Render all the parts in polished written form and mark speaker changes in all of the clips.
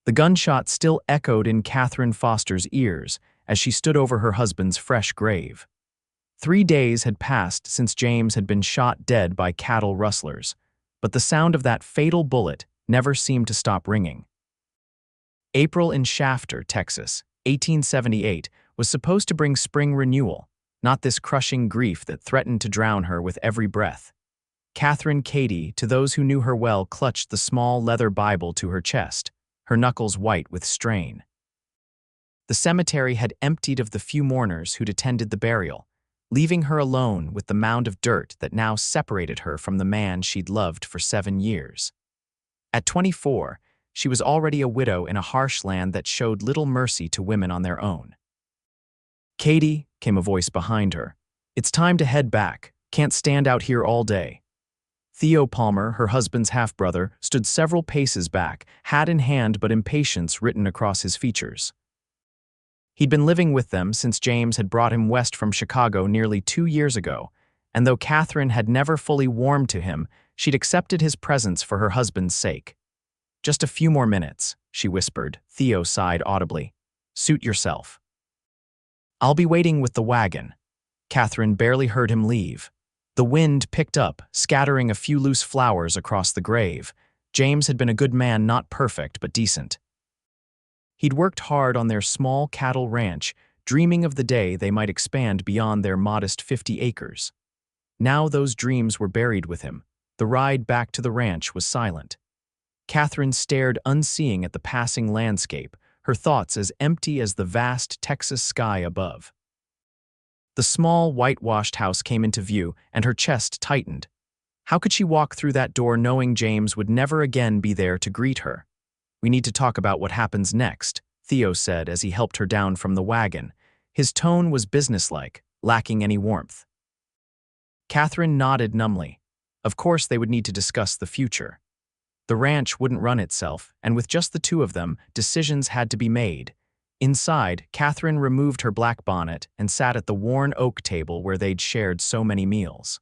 Speaker 1: The gunshot still echoed in Katherine Foster's ears as she stood over her husband's fresh grave. 3 days had passed since James had been shot dead by cattle rustlers, but the sound of that fatal bullet never seemed to stop ringing. April in Shafter, Texas, 1878, was supposed to bring spring renewal, not this crushing grief that threatened to drown her with every breath. Catherine Katie, to those who knew her well, clutched the small leather Bible to her chest, her knuckles white with strain. The cemetery had emptied of the few mourners who'd attended the burial, leaving her alone with the mound of dirt that now separated her from the man she'd loved for 7 years. At 24, she was already a widow in a harsh land that showed little mercy to women on their own. "Katie," came a voice behind her. "It's time to head back. Can't stand out here all day." Theo Palmer, her husband's half-brother, stood several paces back, hat in hand but impatience written across his features. He'd been living with them since James had brought him west from Chicago nearly 2 years ago, and though Catherine had never fully warmed to him, she'd accepted his presence for her husband's sake. "Just a few more minutes," she whispered. Theo sighed audibly. "Suit yourself." "I'll be waiting with the wagon." Catherine barely heard him leave. The wind picked up, scattering a few loose flowers across the grave. James had been a good man, not perfect, but decent. He'd worked hard on their small cattle ranch, dreaming of the day they might expand beyond their modest 50 acres. Now those dreams were buried with him. The ride back to the ranch was silent. Catherine stared unseeing at the passing landscape, her thoughts as empty as the vast Texas sky above. The small, whitewashed house came into view, and her chest tightened. How could she walk through that door knowing James would never again be there to greet her? "We need to talk about what happens next," Theo said as he helped her down from the wagon. His tone was businesslike, lacking any warmth. Catherine nodded numbly. Of course they would need to discuss the future. The ranch wouldn't run itself, and with just the two of them, decisions had to be made. Inside, Catherine removed her black bonnet and sat at the worn oak table where they'd shared so many meals.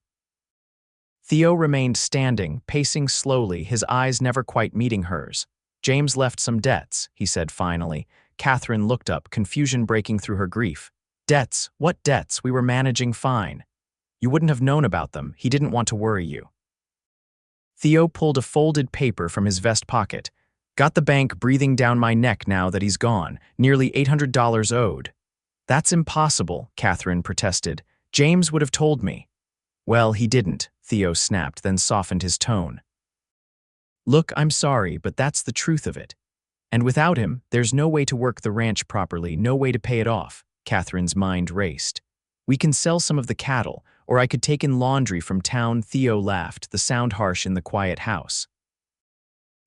Speaker 1: Theo remained standing, pacing slowly, his eyes never quite meeting hers. "James left some debts," he said finally. Catherine looked up, confusion breaking through her grief. "Debts? What debts? We were managing fine. You wouldn't have known about them. He didn't want to worry you." Theo pulled a folded paper from his vest pocket. "Got the bank breathing down my neck now that he's gone. Nearly $800 owed." "That's impossible," Catherine protested. "James would have told me." "Well, he didn't," Theo snapped, then softened his tone. "Look, I'm sorry, but that's the truth of it. And without him, there's no way to work the ranch properly, no way to pay it off." Catherine's mind raced. "We can sell some of the cattle, or I could take in laundry from town." Theo laughed, the sound harsh in the quiet house.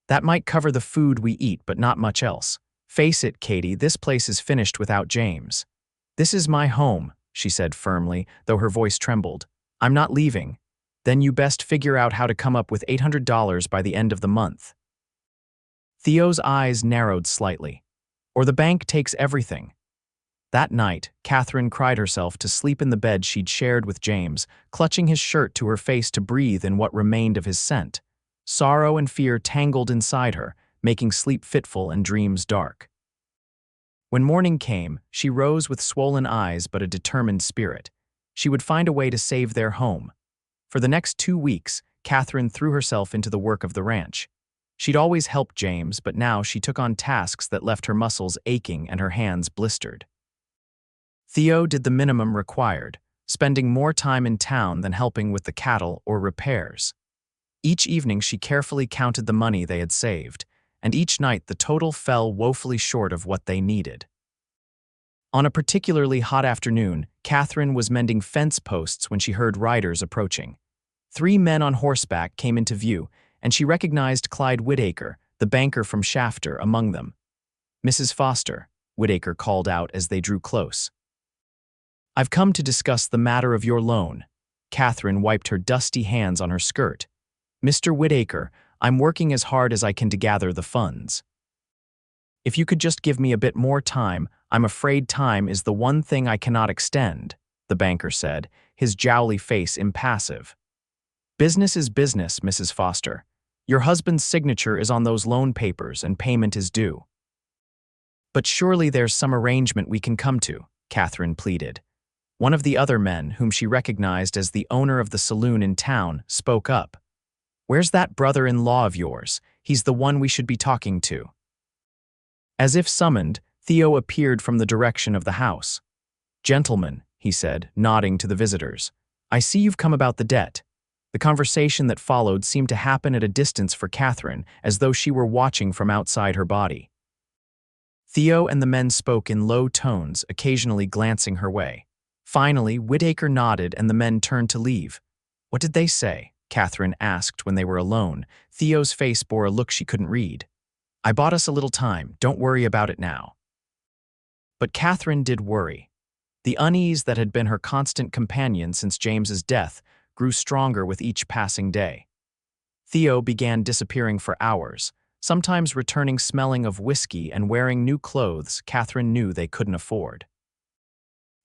Speaker 1: "That might cover the food we eat, but not much else. Face it, Katie, this place is finished without James." "This is my home," she said firmly, though her voice trembled. "I'm not leaving." "Then you best figure out how to come up with $800 by the end of the month." Theo's eyes narrowed slightly. "Or the bank takes everything." That night, Catherine cried herself to sleep in the bed she'd shared with James, clutching his shirt to her face to breathe in what remained of his scent. Sorrow and fear tangled inside her, making sleep fitful and dreams dark. When morning came, she rose with swollen eyes but a determined spirit. She would find a way to save their home. For the next 2 weeks, Catherine threw herself into the work of the ranch. She'd always helped James, but now she took on tasks that left her muscles aching and her hands blistered. Theo did the minimum required, spending more time in town than helping with the cattle or repairs. Each evening she carefully counted the money they had saved, and each night the total fell woefully short of what they needed. On a particularly hot afternoon, Catherine was mending fence posts when she heard riders approaching. 3 men on horseback came into view, and she recognized Clyde Whitaker, the banker from Shafter, among them. "Mrs. Foster," Whitaker called out as they drew close. "I've come to discuss the matter of your loan." Catherine wiped her dusty hands on her skirt. "Mr. Whitaker, I'm working as hard as I can to gather the funds. If you could just give me a bit more time, I'm afraid time is the one thing I cannot extend," the banker said, his jowly face impassive. "Business is business, Mrs. Foster. Your husband's signature is on those loan papers and payment is due." But surely there's some arrangement we can come to, Katherine pleaded. One of the other men, whom she recognized as the owner of the saloon in town, spoke up. Where's that brother-in-law of yours? He's the one we should be talking to. As if summoned, Theo appeared from the direction of the house. Gentlemen, he said, nodding to the visitors, I see you've come about the debt. The conversation that followed seemed to happen at a distance for Katherine, as though she were watching from outside her body. Theo and the men spoke in low tones, occasionally glancing her way. Finally, Whittaker nodded and the men turned to leave. What did they say? Katherine asked when they were alone. Theo's face bore a look she couldn't read. I bought us a little time, don't worry about it now. But Katherine did worry. The unease that had been her constant companion since James's death grew stronger with each passing day. Theo began disappearing for hours, sometimes returning smelling of whiskey and wearing new clothes Katherine knew they couldn't afford.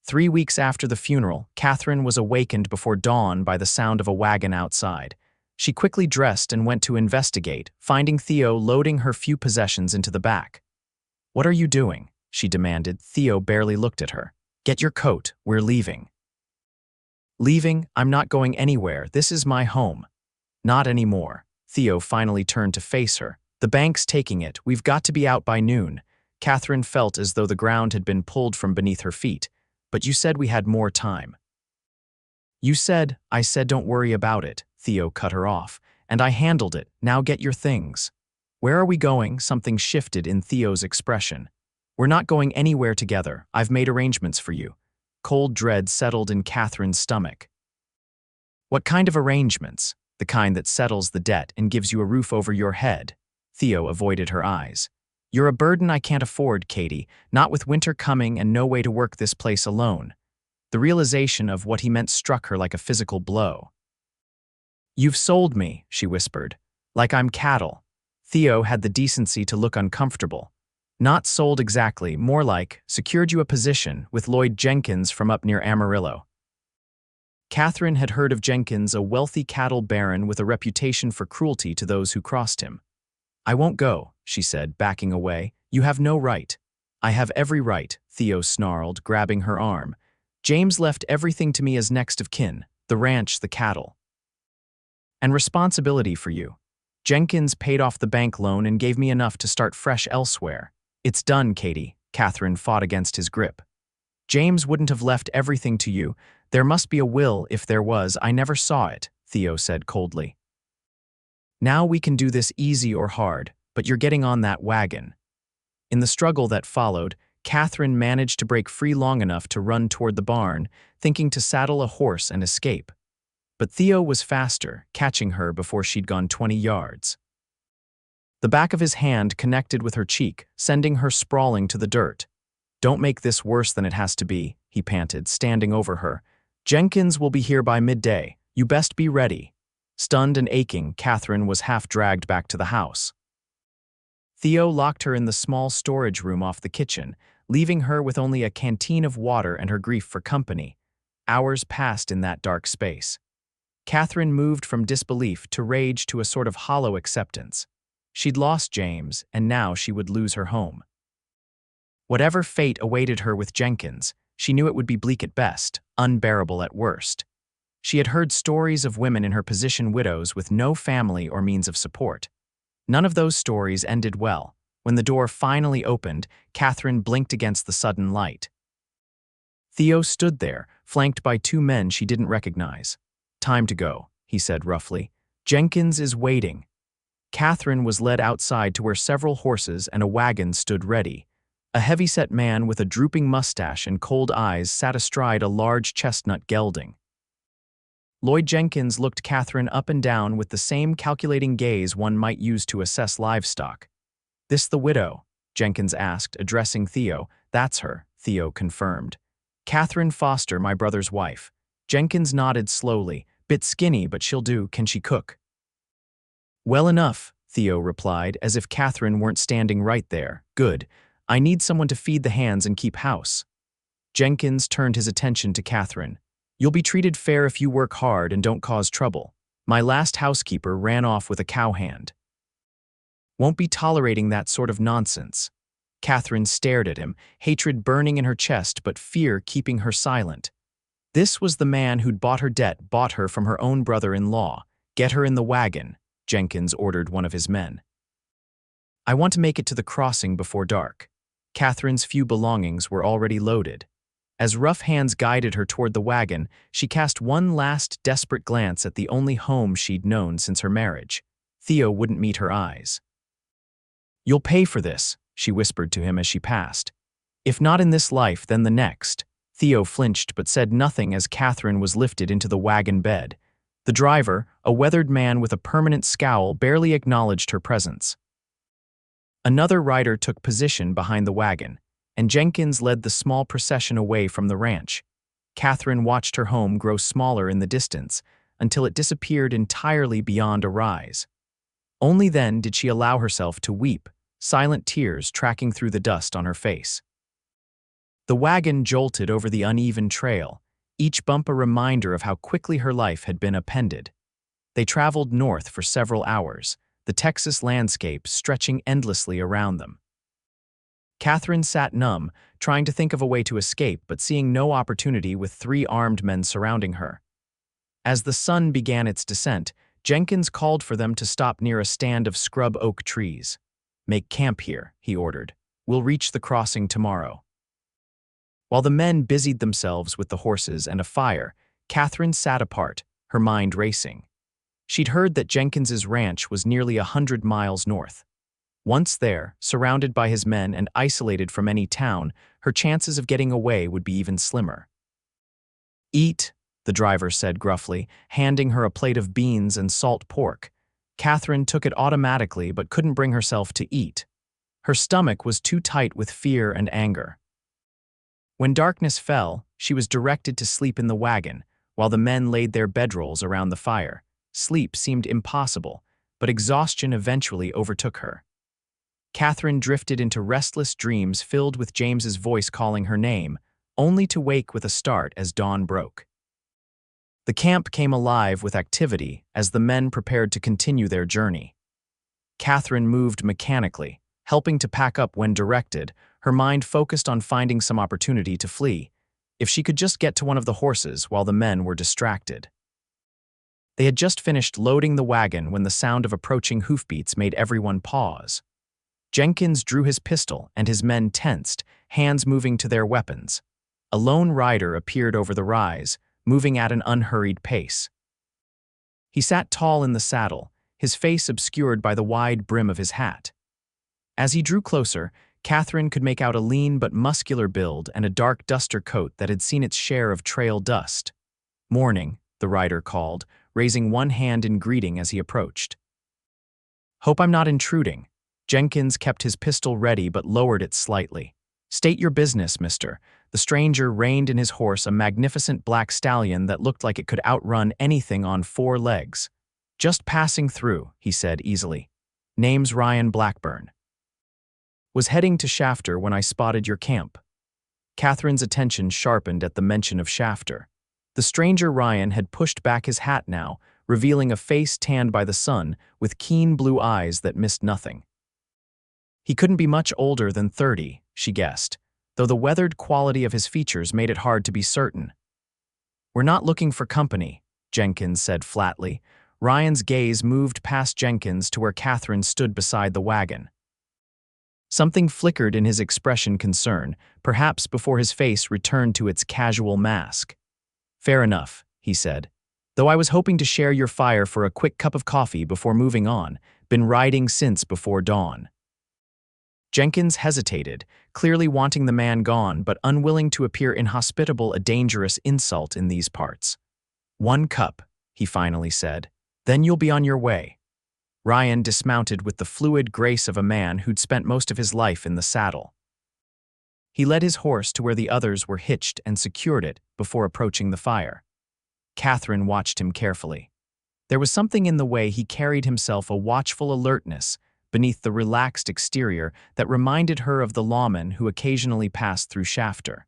Speaker 1: 3 weeks after the funeral, Katherine was awakened before dawn by the sound of a wagon outside. She quickly dressed and went to investigate, finding Theo loading her few possessions into the back. What are you doing? She demanded. Theo barely looked at her. Get your coat, we're leaving. Leaving? I'm not going anywhere, this is my home. Not anymore. Theo finally turned to face her. The bank's taking it, we've got to be out by noon. Katherine felt as though the ground had been pulled from beneath her feet. But you said we had more time. I said don't worry about it, Theo cut her off. And I handled it, now get your things. Where are we going? Something shifted in Theo's expression. We're not going anywhere together, I've made arrangements for you. Cold dread settled in Katherine's stomach. What kind of arrangements? The kind that settles the debt and gives you a roof over your head. Theo avoided her eyes. You're a burden I can't afford, Katie, not with winter coming and no way to work this place alone. The realization of what he meant struck her like a physical blow. You've sold me, she whispered, like I'm cattle. Theo had the decency to look uncomfortable. Not sold exactly, more like secured you a position with Lloyd Jenkins from up near Amarillo. Katherine had heard of Jenkins, a wealthy cattle baron with a reputation for cruelty to those who crossed him. I won't go, she said, backing away. You have no right. I have every right, Theo snarled, grabbing her arm. James left everything to me as next of kin, the ranch, the cattle. And responsibility for you. Jenkins paid off the bank loan and gave me enough to start fresh elsewhere. It's done, Katie. Katherine fought against his grip. James wouldn't have left everything to you. There must be a will if there was. I never saw it, Theo said coldly. Now we can do this easy or hard, but you're getting on that wagon. In the struggle that followed, Katherine managed to break free long enough to run toward the barn, thinking to saddle a horse and escape. But Theo was faster, catching her before she'd gone 20 yards. The back of his hand connected with her cheek, sending her sprawling to the dirt. Don't make this worse than it has to be, he panted, standing over her. Jenkins will be here by midday. You best be ready. Stunned and aching, Katherine was half dragged back to the house. Theo locked her in the small storage room off the kitchen, leaving her with only a canteen of water and her grief for company. Hours passed in that dark space. Katherine moved from disbelief to rage to a sort of hollow acceptance. She'd lost James, and now she would lose her home. Whatever fate awaited her with Jenkins, she knew it would be bleak at best, unbearable at worst. She had heard stories of women in her position, widows with no family or means of support. None of those stories ended well. When the door finally opened, Katherine blinked against the sudden light. Theo stood there, flanked by 2 men she didn't recognize. Time to go, he said roughly. Jenkins is waiting. Katherine was led outside to where several horses and a wagon stood ready. A heavy-set man with a drooping mustache and cold eyes sat astride a large chestnut gelding. Lloyd Jenkins looked Katherine up and down with the same calculating gaze one might use to assess livestock. This the widow? Jenkins asked, addressing Theo. That's her, Theo confirmed. Katherine Foster, my brother's wife. Jenkins nodded slowly. Bit skinny, but she'll do. Can she cook? Well enough, Theo replied, as if Katherine weren't standing right there. Good. I need someone to feed the hands and keep house. Jenkins turned his attention to Katherine. You'll be treated fair if you work hard and don't cause trouble. My last housekeeper ran off with a cowhand. Won't be tolerating that sort of nonsense. Katherine stared at him, hatred burning in her chest but fear keeping her silent. This was the man who'd bought her from her own brother-in-law. "Get her in the wagon," Jenkins ordered one of his men. "I want to make it to the crossing before dark." Katherine's few belongings were already loaded. As rough hands guided her toward the wagon, she cast one last desperate glance at the only home she'd known since her marriage. Theo wouldn't meet her eyes. "You'll pay for this," she whispered to him as she passed. "If not in this life, then the next." Theo flinched but said nothing as Katherine was lifted into the wagon bed. The driver, a weathered man with a permanent scowl, barely acknowledged her presence. Another rider took position behind the wagon, and Jenkins led the small procession away from the ranch. Katherine watched her home grow smaller in the distance until it disappeared entirely beyond a rise. Only then did she allow herself to weep, silent tears tracking through the dust on her face. The wagon jolted over the uneven trail, each bump a reminder of how quickly her life had been upended. They traveled north for several hours, the Texas landscape stretching endlessly around them. Katherine sat numb, trying to think of a way to escape but seeing no opportunity with 3 armed men surrounding her. As the sun began its descent, Jenkins called for them to stop near a stand of scrub oak trees. "Make camp here," he ordered. "We'll reach the crossing tomorrow." While the men busied themselves with the horses and a fire, Katherine sat apart, her mind racing. She'd heard that Jenkins's ranch was nearly 100 miles north. Once there, surrounded by his men and isolated from any town, her chances of getting away would be even slimmer. "Eat," the driver said gruffly, handing her a plate of beans and salt pork. Katherine took it automatically but couldn't bring herself to eat. Her stomach was too tight with fear and anger. When darkness fell, she was directed to sleep in the wagon, while the men laid their bedrolls around the fire. Sleep seemed impossible, but exhaustion eventually overtook her. Katherine drifted into restless dreams filled with James's voice calling her name, only to wake with a start as dawn broke. The camp came alive with activity as the men prepared to continue their journey. Katherine moved mechanically, helping to pack up when directed, her mind focused on finding some opportunity to flee, if she could just get to one of the horses while the men were distracted. They had just finished loading the wagon when the sound of approaching hoofbeats made everyone pause. Jenkins drew his pistol and his men tensed, hands moving to their weapons. A lone rider appeared over the rise, moving at an unhurried pace. He sat tall in the saddle, his face obscured by the wide brim of his hat. As he drew closer, Katherine could make out a lean but muscular build and a dark duster coat that had seen its share of trail dust. "Morning," the rider called, raising one hand in greeting as he approached. "Hope I'm not intruding." Jenkins kept his pistol ready but lowered it slightly. "State your business, mister." The stranger reined in his horse, a magnificent black stallion that looked like it could outrun anything on 4 legs. "Just passing through," he said easily. "Name's Ryan Blackburn. Was heading to Shafter when I spotted your camp." Katherine's attention sharpened at the mention of Shafter. The stranger Ryan had pushed back his hat now, revealing a face tanned by the sun, with keen blue eyes that missed nothing. He couldn't be much older than 30, she guessed, though the weathered quality of his features made it hard to be certain. "We're not looking for company," Jenkins said flatly. Ryan's gaze moved past Jenkins to where Katherine stood beside the wagon. Something flickered in his expression concern, perhaps before his face returned to its casual mask. "Fair enough," he said. "Though I was hoping to share your fire for a quick cup of coffee before moving on. Been riding since before dawn." Jenkins hesitated, clearly wanting the man gone but unwilling to appear inhospitable, a dangerous insult in these parts. "1 cup," he finally said. "Then you'll be on your way." Ryan dismounted with the fluid grace of a man who'd spent most of his life in the saddle. He led his horse to where the others were hitched and secured it before approaching the fire. Katherine watched him carefully. There was something in the way he carried himself, a watchful alertness beneath the relaxed exterior that reminded her of the lawman who occasionally passed through Shafter.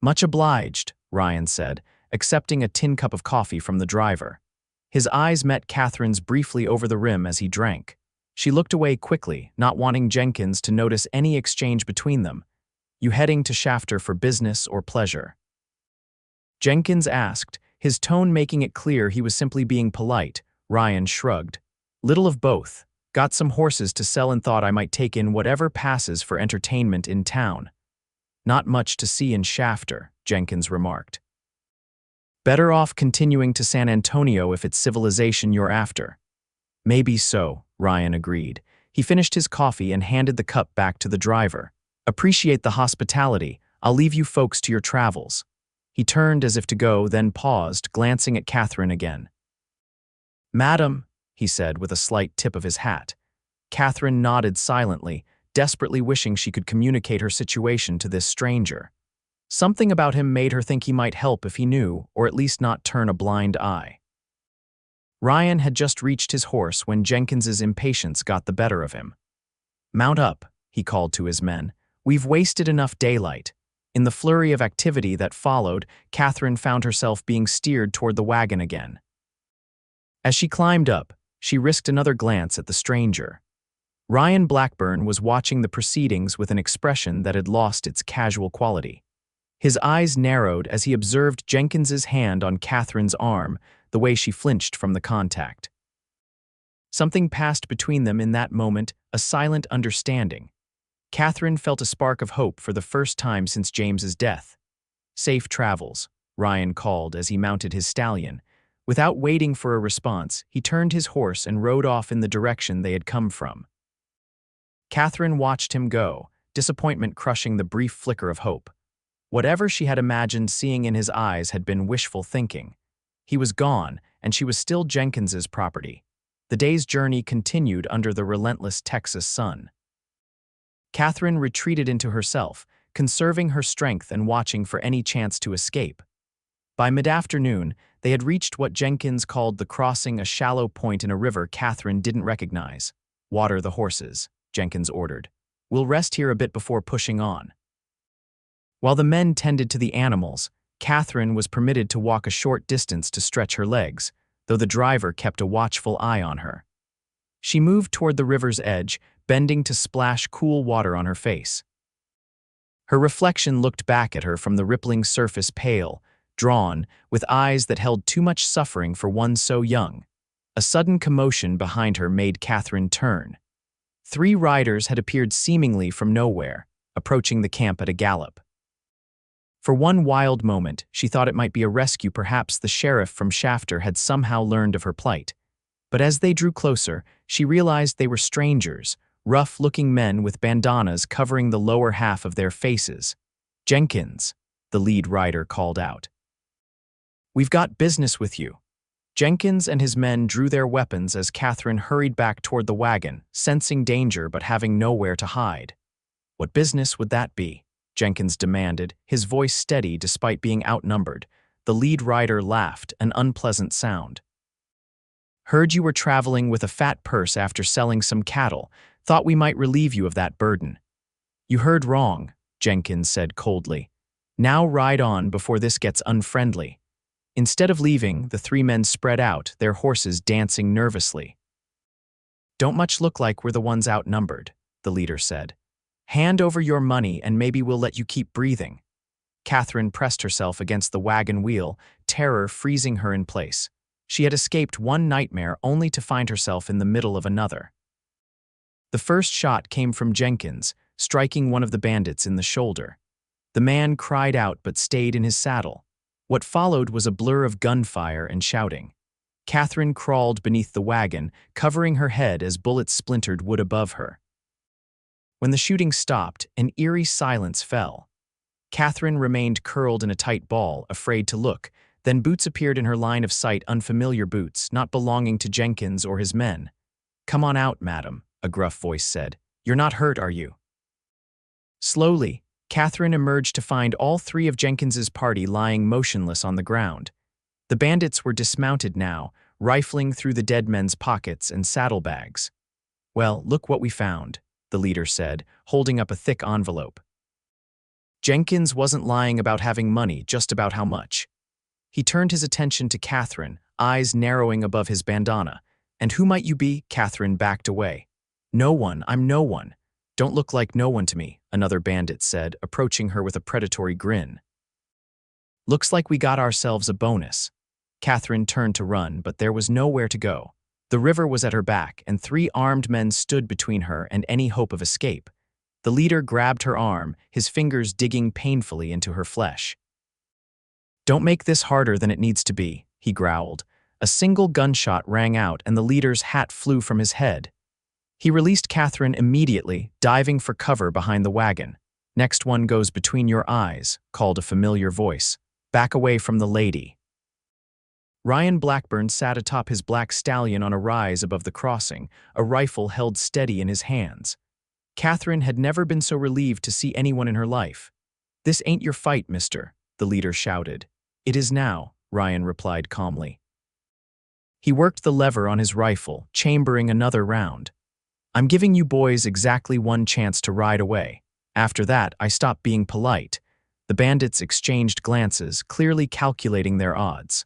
Speaker 1: "Much obliged," Ryan said, accepting a tin cup of coffee from the driver. His eyes met Katherine's briefly over the rim as he drank. She looked away quickly, not wanting Jenkins to notice any exchange between them. "You heading to Shafter for business or pleasure?" Jenkins asked, his tone making it clear he was simply being polite. Ryan shrugged. "Little of both. Got some horses to sell and thought I might take in whatever passes for entertainment in town." "Not much to see in Shafter," Jenkins remarked. "Better off continuing to San Antonio if it's civilization you're after." "Maybe so," Ryan agreed. He finished his coffee and handed the cup back to the driver. "Appreciate the hospitality. I'll leave you folks to your travels." He turned as if to go, then paused, glancing at Katherine again. "Madam," he said with a slight tip of his hat. Katherine nodded silently, desperately wishing she could communicate her situation to this stranger. Something about him made her think he might help if he knew, or at least not turn a blind eye. Ryan had just reached his horse when Jenkins's impatience got the better of him. "Mount up," he called to his men. "We've wasted enough daylight." In the flurry of activity that followed, Katherine found herself being steered toward the wagon again. As she climbed up, she risked another glance at the stranger. Ryan Blackburn was watching the proceedings with an expression that had lost its casual quality. His eyes narrowed as he observed Jenkins's hand on Katherine's arm, the way she flinched from the contact. Something passed between them in that moment, a silent understanding. Katherine felt a spark of hope for the first time since James's death. "Safe travels," Ryan called as he mounted his stallion. Without waiting for a response, he turned his horse and rode off in the direction they had come from. Katherine watched him go, disappointment crushing the brief flicker of hope. Whatever she had imagined seeing in his eyes had been wishful thinking. He was gone, and she was still Jenkins's property. The day's journey continued under the relentless Texas sun. Katherine retreated into herself, conserving her strength and watching for any chance to escape. By mid-afternoon, they had reached what Jenkins called the crossing, a shallow point in a river Katherine didn't recognize. "Water the horses," Jenkins ordered. "We'll rest here a bit before pushing on." While the men tended to the animals, Katherine was permitted to walk a short distance to stretch her legs, though the driver kept a watchful eye on her. She moved toward the river's edge, bending to splash cool water on her face. Her reflection looked back at her from the rippling surface, pale, drawn, with eyes that held too much suffering for one so young. A sudden commotion behind her made Katherine turn. 3 riders had appeared seemingly from nowhere, approaching the camp at a gallop. For one wild moment, she thought it might be a rescue. Perhaps the sheriff from Shafter had somehow learned of her plight. But as they drew closer, she realized they were strangers, rough-looking men with bandanas covering the lower half of their faces. "Jenkins," the lead rider called out. "We've got business with you." Jenkins and his men drew their weapons as Katherine hurried back toward the wagon, sensing danger but having nowhere to hide. "What business would that be?" Jenkins demanded, his voice steady despite being outnumbered. The lead rider laughed, an unpleasant sound. "Heard you were traveling with a fat purse after selling some cattle. Thought we might relieve you of that burden." "You heard wrong," Jenkins said coldly. "Now ride on before this gets unfriendly." Instead of leaving, the 3 men spread out, their horses dancing nervously. "Don't much look like we're the ones outnumbered," the leader said. "Hand over your money and maybe we'll let you keep breathing." Katherine pressed herself against the wagon wheel, terror freezing her in place. She had escaped one nightmare only to find herself in the middle of another. The first shot came from Jenkins, striking one of the bandits in the shoulder. The man cried out but stayed in his saddle. What followed was a blur of gunfire and shouting. Katherine crawled beneath the wagon, covering her head as bullets splintered wood above her. When the shooting stopped, an eerie silence fell. Katherine remained curled in a tight ball, afraid to look. Then boots appeared in her line of sight, unfamiliar boots, not belonging to Jenkins or his men. "Come on out, madam," a gruff voice said. "You're not hurt, are you?" Slowly, Katherine emerged to find all 3 of Jenkins's party lying motionless on the ground. The bandits were dismounted now, rifling through the dead men's pockets and saddlebags. "Well, look what we found," the leader said, holding up a thick envelope. Jenkins wasn't lying about having money, just about how much. He turned his attention to Katherine, eyes narrowing above his bandana. "And who might you be?" Katherine backed away. No one, I'm no one. Don't look like no one to me, another bandit said, approaching her with a predatory grin. Looks like we got ourselves a bonus. Katherine turned to run, but there was nowhere to go. The river was at her back, and 3 armed men stood between her and any hope of escape. The leader grabbed her arm, his fingers digging painfully into her flesh. Don't make this harder than it needs to be, he growled. A single gunshot rang out and the leader's hat flew from his head. He released Katherine immediately, diving for cover behind the wagon. Next one goes between your eyes, called a familiar voice. Back away from the lady. Ryan Blackburn sat atop his black stallion on a rise above the crossing, a rifle held steady in his hands. Katherine had never been so relieved to see anyone in her life. This ain't your fight, mister, the leader shouted. It is now, Ryan replied calmly. He worked the lever on his rifle, chambering another round. I'm giving you boys exactly 1 chance to ride away. After that, I stop being polite. The bandits exchanged glances, clearly calculating their odds.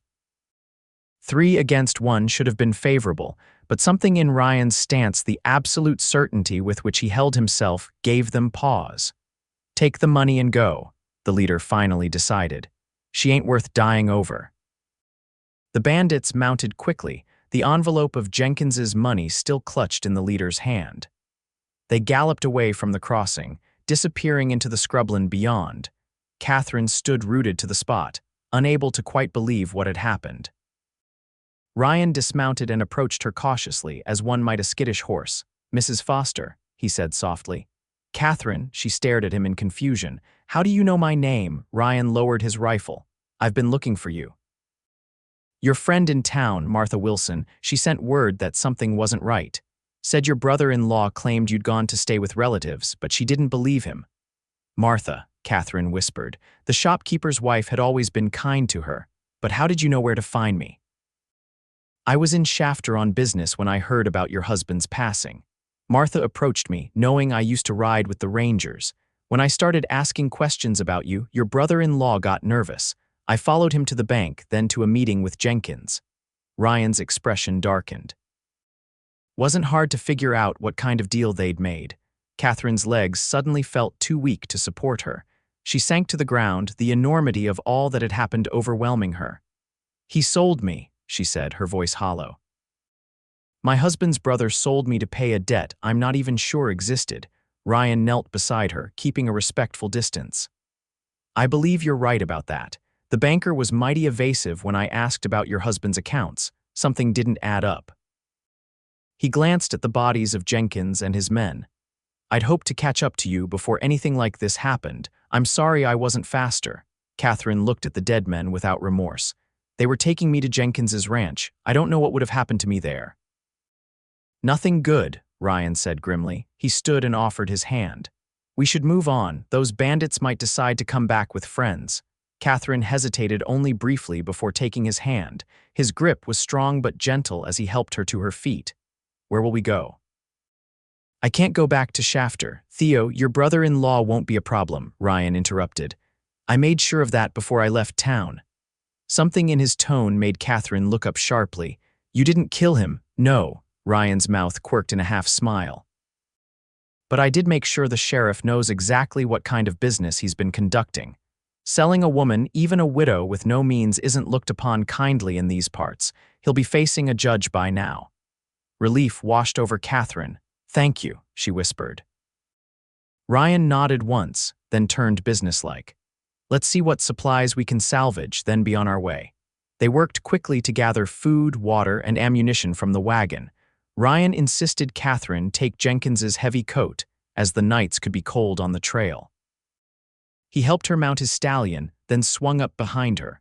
Speaker 1: 3 against 1 should have been favorable, but something in Ryan's stance, the absolute certainty with which he held himself, gave them pause. Take the money and go, the leader finally decided. She ain't worth dying over. The bandits mounted quickly, the envelope of Jenkins's money still clutched in the leader's hand. They galloped away from the crossing, disappearing into the scrubland beyond. Katherine stood rooted to the spot, unable to quite believe what had happened. Ryan dismounted and approached her cautiously, as one might a skittish horse. Mrs. Foster, he said softly. Katherine, she stared at him in confusion. How do you know my name? Ryan lowered his rifle. I've been looking for you. Your friend in town, Martha Wilson, she sent word that something wasn't right. Said your brother-in-law claimed you'd gone to stay with relatives, but she didn't believe him. Martha, Katherine whispered. The shopkeeper's wife had always been kind to her. But how did you know where to find me? I was in Shafter on business when I heard about your husband's passing. Martha approached me, knowing I used to ride with the Rangers. When I started asking questions about you, your brother-in-law got nervous. I followed him to the bank, then to a meeting with Jenkins. Ryan's expression darkened. Wasn't hard to figure out what kind of deal they'd made. Katherine's legs suddenly felt too weak to support her. She sank to the ground, the enormity of all that had happened overwhelming her. He sold me, she said, her voice hollow. My husband's brother sold me to pay a debt I'm not even sure existed. Ryan knelt beside her, keeping a respectful distance. I believe you're right about that. The banker was mighty evasive when I asked about your husband's accounts. Something didn't add up. He glanced at the bodies of Jenkins and his men. I'd hoped to catch up to you before anything like this happened. I'm sorry I wasn't faster. Katherine looked at the dead men without remorse. They were taking me to Jenkins's ranch. I don't know what would have happened to me there. Nothing good, Ryan said grimly. He stood and offered his hand. We should move on. Those bandits might decide to come back with friends. Katherine hesitated only briefly before taking his hand. His grip was strong but gentle as he helped her to her feet. Where will we go? I can't go back to Shafter. Theo, your brother-in-law won't be a problem, Ryan interrupted. I made sure of that before I left town. Something in his tone made Katherine look up sharply. You didn't kill him. No, Ryan's mouth quirked in a half-smile. But I did make sure the sheriff knows exactly what kind of business he's been conducting. Selling a woman, even a widow with no means, isn't looked upon kindly in these parts. He'll be facing a judge by now. Relief washed over Katherine. Thank you, she whispered. Ryan nodded once, then turned businesslike. Let's see what supplies we can salvage, then be on our way. They worked quickly to gather food, water, and ammunition from the wagon. Ryan insisted Katherine take Jenkins's heavy coat, as the nights could be cold on the trail. He helped her mount his stallion, then swung up behind her.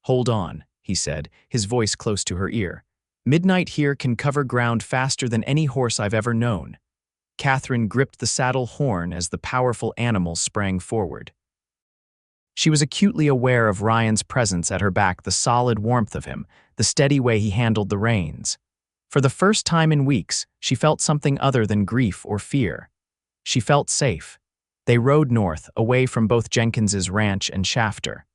Speaker 1: Hold on, he said, his voice close to her ear. Midnight here can cover ground faster than any horse I've ever known. Katherine gripped the saddle horn as the powerful animal sprang forward. She was acutely aware of Ryan's presence at her back, the solid warmth of him, the steady way he handled the reins. For the first time in weeks, she felt something other than grief or fear. She felt safe. They rode north, away from both Jenkins's ranch and Shafter.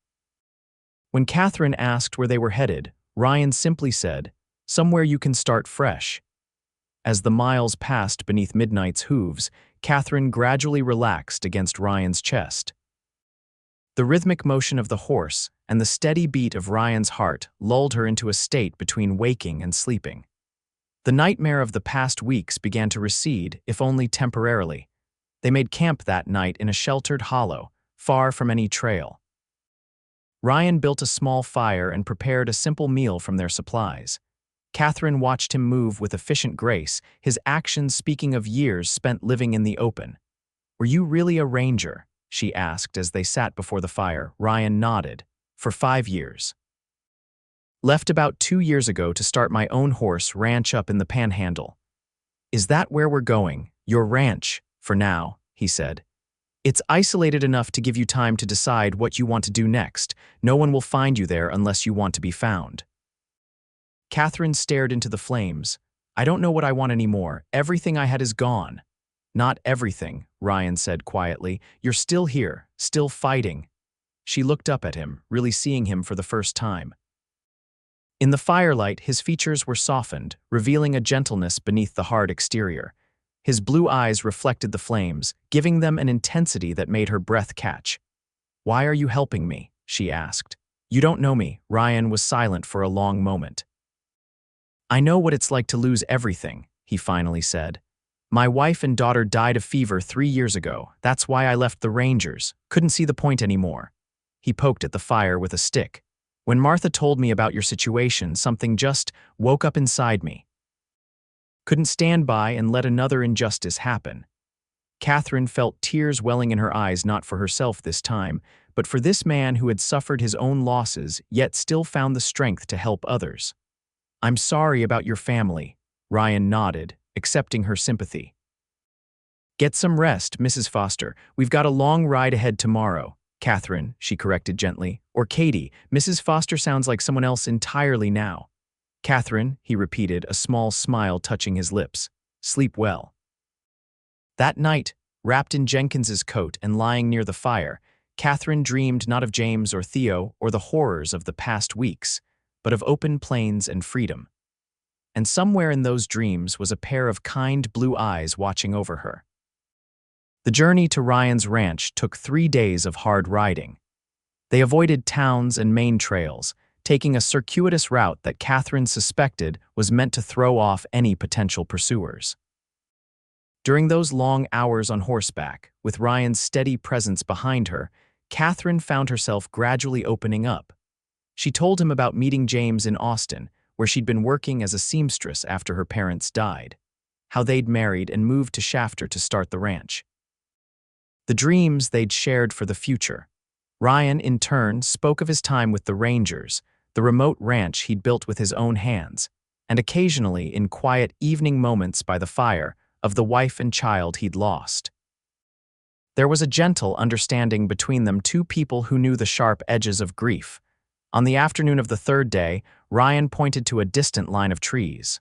Speaker 1: When Katherine asked where they were headed, Ryan simply said, somewhere you can start fresh. As the miles passed beneath Midnight's hooves, Katherine gradually relaxed against Ryan's chest. The rhythmic motion of the horse and the steady beat of Ryan's heart lulled her into a state between waking and sleeping. The nightmare of the past weeks began to recede, if only temporarily. They made camp that night in a sheltered hollow, far from any trail. Ryan built a small fire and prepared a simple meal from their supplies. Katherine watched him move with efficient grace, his actions speaking of years spent living in the open. "Were you really a ranger?" she asked as they sat before the fire. Ryan nodded. "For 5 years. Left about 2 years ago to start my own horse ranch up in the Panhandle." "Is that where we're going? Your ranch, for now," he said. "It's isolated enough to give you time to decide what you want to do next. No one will find you there unless you want to be found." Katherine stared into the flames. "I don't know what I want anymore. Everything I had is gone." "Not everything," Ryan said quietly. "You're still here, still fighting." She looked up at him, really seeing him for the first time. In the firelight, his features were softened, revealing a gentleness beneath the hard exterior. His blue eyes reflected the flames, giving them an intensity that made her breath catch. "Why are you helping me?" she asked. "You don't know me." Ryan was silent for a long moment. "I know what it's like to lose everything," he finally said. "My wife and daughter died of fever 3 years ago. That's why I left the Rangers. Couldn't see the point anymore." He poked at the fire with a stick. "When Martha told me about your situation, something just woke up inside me. Couldn't stand by and let another injustice happen." Katherine felt tears welling in her eyes, not for herself this time, but for this man who had suffered his own losses, yet still found the strength to help others. "I'm sorry about your family," Ryan nodded, accepting her sympathy. "Get some rest, Mrs. Foster. We've got a long ride ahead tomorrow." "Katherine," she corrected gently. "Or Katie. Mrs. Foster sounds like someone else entirely now." "Katherine," he repeated, a small smile touching his lips. "Sleep well." That night, wrapped in Jenkins's coat and lying near the fire, Katherine dreamed not of James or Theo or the horrors of the past weeks, but of open plains and freedom. And somewhere in those dreams was a pair of kind blue eyes watching over her. The journey to Ryan's ranch took 3 days of hard riding. They avoided towns and main trails, taking a circuitous route that Katherine suspected was meant to throw off any potential pursuers. During those long hours on horseback, with Ryan's steady presence behind her, Katherine found herself gradually opening up. She told him about meeting James in Austin, where she'd been working as a seamstress after her parents died, how they'd married and moved to Shafter to start the ranch. The dreams they'd shared for the future. Ryan, in turn, spoke of his time with the Rangers, the remote ranch he'd built with his own hands, and occasionally, in quiet evening moments by the fire, of the wife and child he'd lost. There was a gentle understanding between them, two people who knew the sharp edges of grief. On the afternoon of the 3rd day, Ryan pointed to a distant line of trees.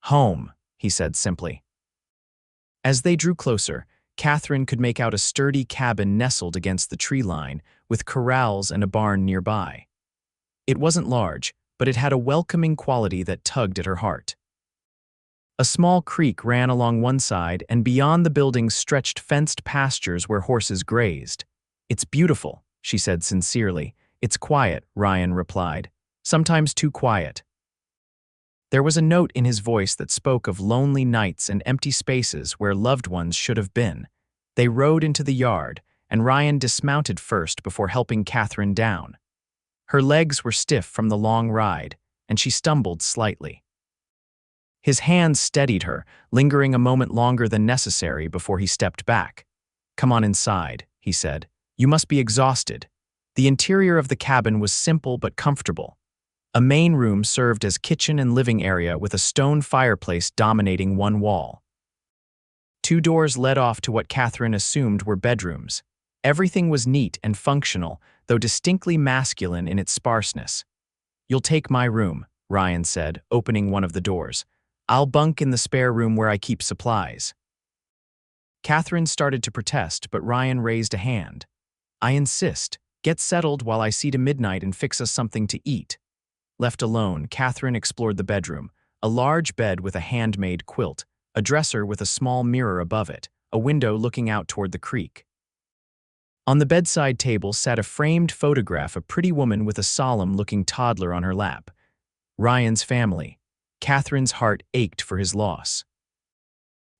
Speaker 1: "Home," he said simply. As they drew closer, Katherine could make out a sturdy cabin nestled against the tree line, with corrals and a barn nearby. It wasn't large, but it had a welcoming quality that tugged at her heart. A small creek ran along one side, and beyond the buildings stretched fenced pastures where horses grazed. "It's beautiful," she said sincerely. "It's quiet," Ryan replied. "Sometimes too quiet." There was a note in his voice that spoke of lonely nights and empty spaces where loved ones should have been. They rode into the yard, and Ryan dismounted first before helping Katherine down. Her legs were stiff from the long ride, and she stumbled slightly. His hands steadied her, lingering a moment longer than necessary before he stepped back. "Come on inside," he said. "You must be exhausted." The interior of the cabin was simple but comfortable. A main room served as kitchen and living area with a stone fireplace dominating one wall. 2 doors led off to what Katherine assumed were bedrooms. Everything was neat and functional, though distinctly masculine in its sparseness. "You'll take my room," Ryan said, opening one of the doors. "I'll bunk in the spare room where I keep supplies." Katherine started to protest, but Ryan raised a hand. "I insist. Get settled while I see to Midnight and fix us something to eat." Left alone, Katherine explored the bedroom, a large bed with a handmade quilt, a dresser with a small mirror above it, a window looking out toward the creek. On the bedside table sat a framed photograph, a pretty woman with a solemn-looking toddler on her lap. Ryan's family. Katherine's heart ached for his loss.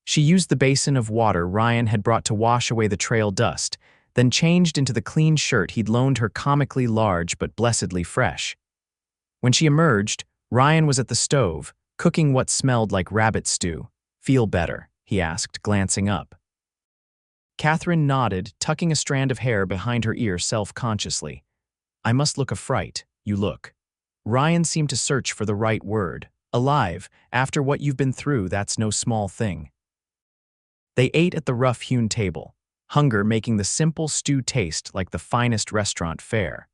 Speaker 1: She used the basin of water Ryan had brought to wash away the trail dust, then changed into the clean shirt he'd loaned her, comically large but blessedly fresh. When she emerged, Ryan was at the stove, cooking what smelled like rabbit stew. "Feel better?" he asked, glancing up. Katherine nodded, tucking a strand of hair behind her ear self-consciously. "I must look a fright, you look." Ryan seemed to search for the right word. "Alive, after what you've been through, that's no small thing." They ate at the rough-hewn table, hunger making the simple stew taste like the finest restaurant fare.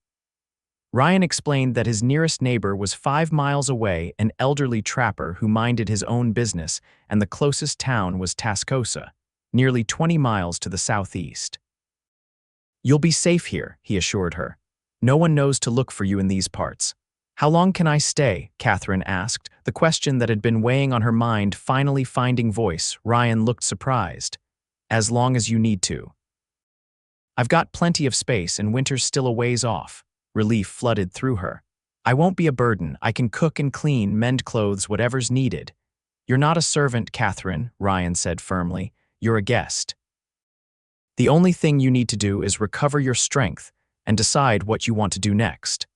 Speaker 1: Ryan explained that his nearest neighbor was 5 miles away, an elderly trapper who minded his own business, and the closest town was Tascosa, nearly 20 miles to the southeast. "You'll be safe here," he assured her. "No one knows to look for you in these parts." "How long can I stay?" Katherine asked, the question that had been weighing on her mind finally finding voice. Ryan looked surprised. "As long as you need to. I've got plenty of space and winter's still a ways off." Relief flooded through her. "I won't be a burden. I can cook and clean, mend clothes, whatever's needed." "You're not a servant, Katherine," Ryan said firmly. "You're a guest. The only thing you need to do is recover your strength and decide what you want to do next."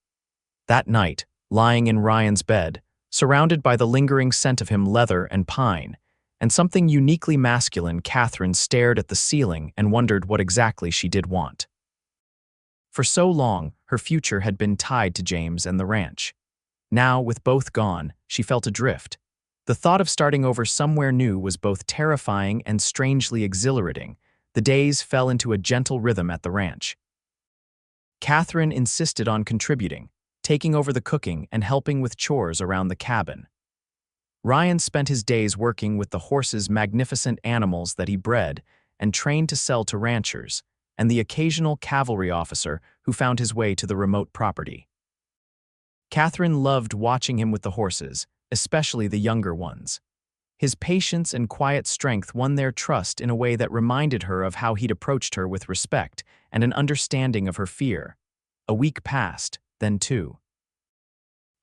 Speaker 1: That night, lying in Ryan's bed, surrounded by the lingering scent of him leather and pine, and something uniquely masculine, Katherine stared at the ceiling and wondered what exactly she did want. For so long, her future had been tied to James and the ranch. Now, with both gone, she felt adrift. The thought of starting over somewhere new was both terrifying and strangely exhilarating. The days fell into a gentle rhythm at the ranch. Katherine insisted on contributing, taking over the cooking and helping with chores around the cabin. Ryan spent his days working with the horses, magnificent animals that he bred and trained to sell to ranchers, and the occasional cavalry officer who found his way to the remote property. Katherine loved watching him with the horses, especially the younger ones. His patience and quiet strength won their trust in a way that reminded her of how he'd approached her with respect and an understanding of her fear. A week passed, then 2.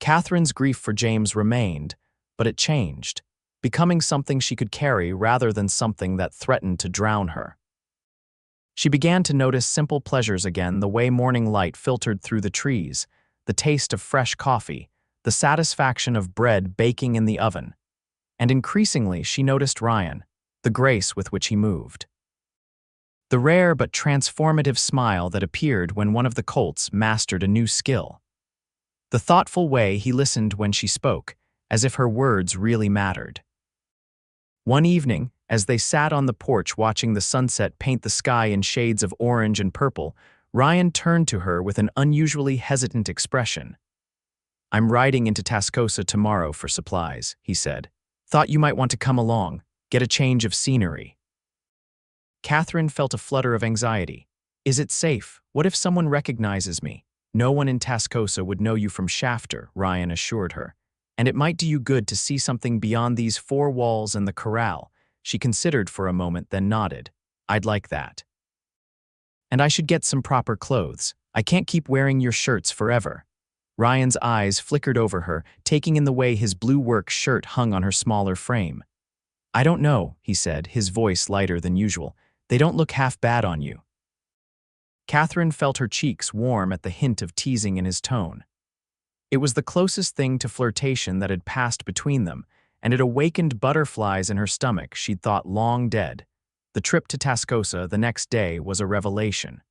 Speaker 1: Katherine's grief for James remained, but it changed, becoming something she could carry rather than something that threatened to drown her. She began to notice simple pleasures again, the way morning light filtered through the trees, the taste of fresh coffee, the satisfaction of bread baking in the oven. And increasingly she noticed Ryan, the grace with which he moved. The rare but transformative smile that appeared when one of the colts mastered a new skill. The thoughtful way he listened when she spoke, as if her words really mattered. One evening, as they sat on the porch watching the sunset paint the sky in shades of orange and purple, Ryan turned to her with an unusually hesitant expression. "I'm riding into Tascosa tomorrow for supplies," he said. "Thought you might want to come along, get a change of scenery." Katherine felt a flutter of anxiety. "Is it safe? What if someone recognizes me?" "No one in Tascosa would know you from Shafter," Ryan assured her. "And it might do you good to see something beyond these 4 walls and the corral." She considered for a moment, then nodded. "I'd like that. And I should get some proper clothes. I can't keep wearing your shirts forever." Ryan's eyes flickered over her, taking in the way his blue work shirt hung on her smaller frame. "I don't know," he said, his voice lighter than usual. "They don't look half bad on you." Katherine felt her cheeks warm at the hint of teasing in his tone. It was the closest thing to flirtation that had passed between them, and it awakened butterflies in her stomach she'd thought long dead. The trip to Tascosa the next day was a revelation.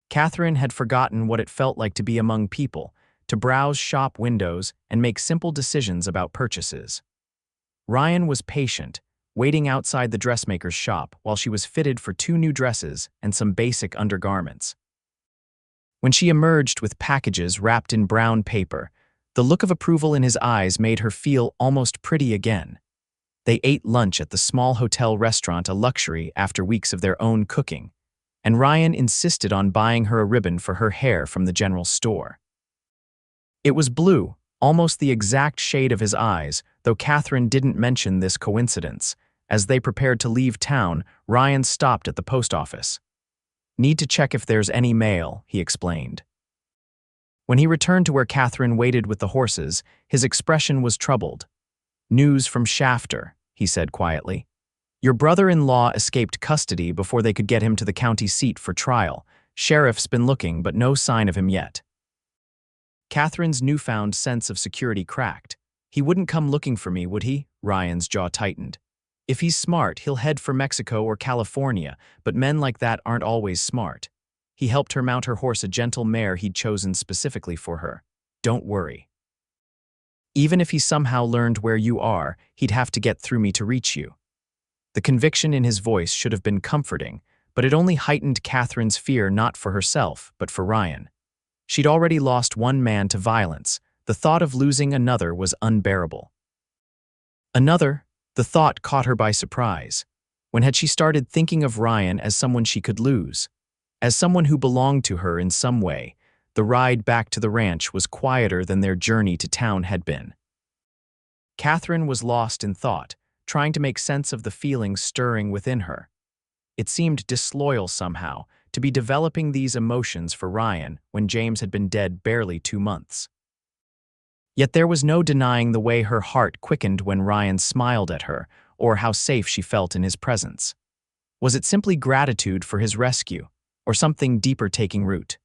Speaker 1: Katherine had forgotten what it felt like to be among people, to browse shop windows and make simple decisions about purchases. Ryan was patient, waiting outside the dressmaker's shop while she was fitted for 2 new dresses and some basic undergarments. When she emerged with packages wrapped in brown paper, the look of approval in his eyes made her feel almost pretty again. They ate lunch at the small hotel restaurant, a luxury after weeks of their own cooking, and Ryan insisted on buying her a ribbon for her hair from the general store. It was blue, almost the exact shade of his eyes, though Katherine didn't mention this coincidence. As they prepared to leave town, Ryan stopped at the post office. "Need to check if there's any mail," he explained. When he returned to where Katherine waited with the horses, his expression was troubled. "News from Shafter," he said quietly. "Your brother-in-law escaped custody before they could get him to the county seat for trial. Sheriff's been looking, but no sign of him yet." Katherine's newfound sense of security cracked. "He wouldn't come looking for me, would he?" Ryan's jaw tightened. "If he's smart, he'll head for Mexico or California, but men like that aren't always smart." He helped her mount her horse, a gentle mare he'd chosen specifically for her. "Don't worry. Even if he somehow learned where you are, he'd have to get through me to reach you." The conviction in his voice should have been comforting, but it only heightened Katherine's fear, not for herself, but for Ryan. She'd already lost one man to violence. The thought of losing another was unbearable. Another? The thought caught her by surprise. When had she started thinking of Ryan as someone she could lose? As someone who belonged to her in some way? The ride back to the ranch was quieter than their journey to town had been. Katherine was lost in thought, trying to make sense of the feelings stirring within her. It seemed disloyal somehow to be developing these emotions for Ryan when James had been dead barely 2 months. Yet there was no denying the way her heart quickened when Ryan smiled at her, or how safe she felt in his presence. Was it simply gratitude for his rescue, or something deeper taking root?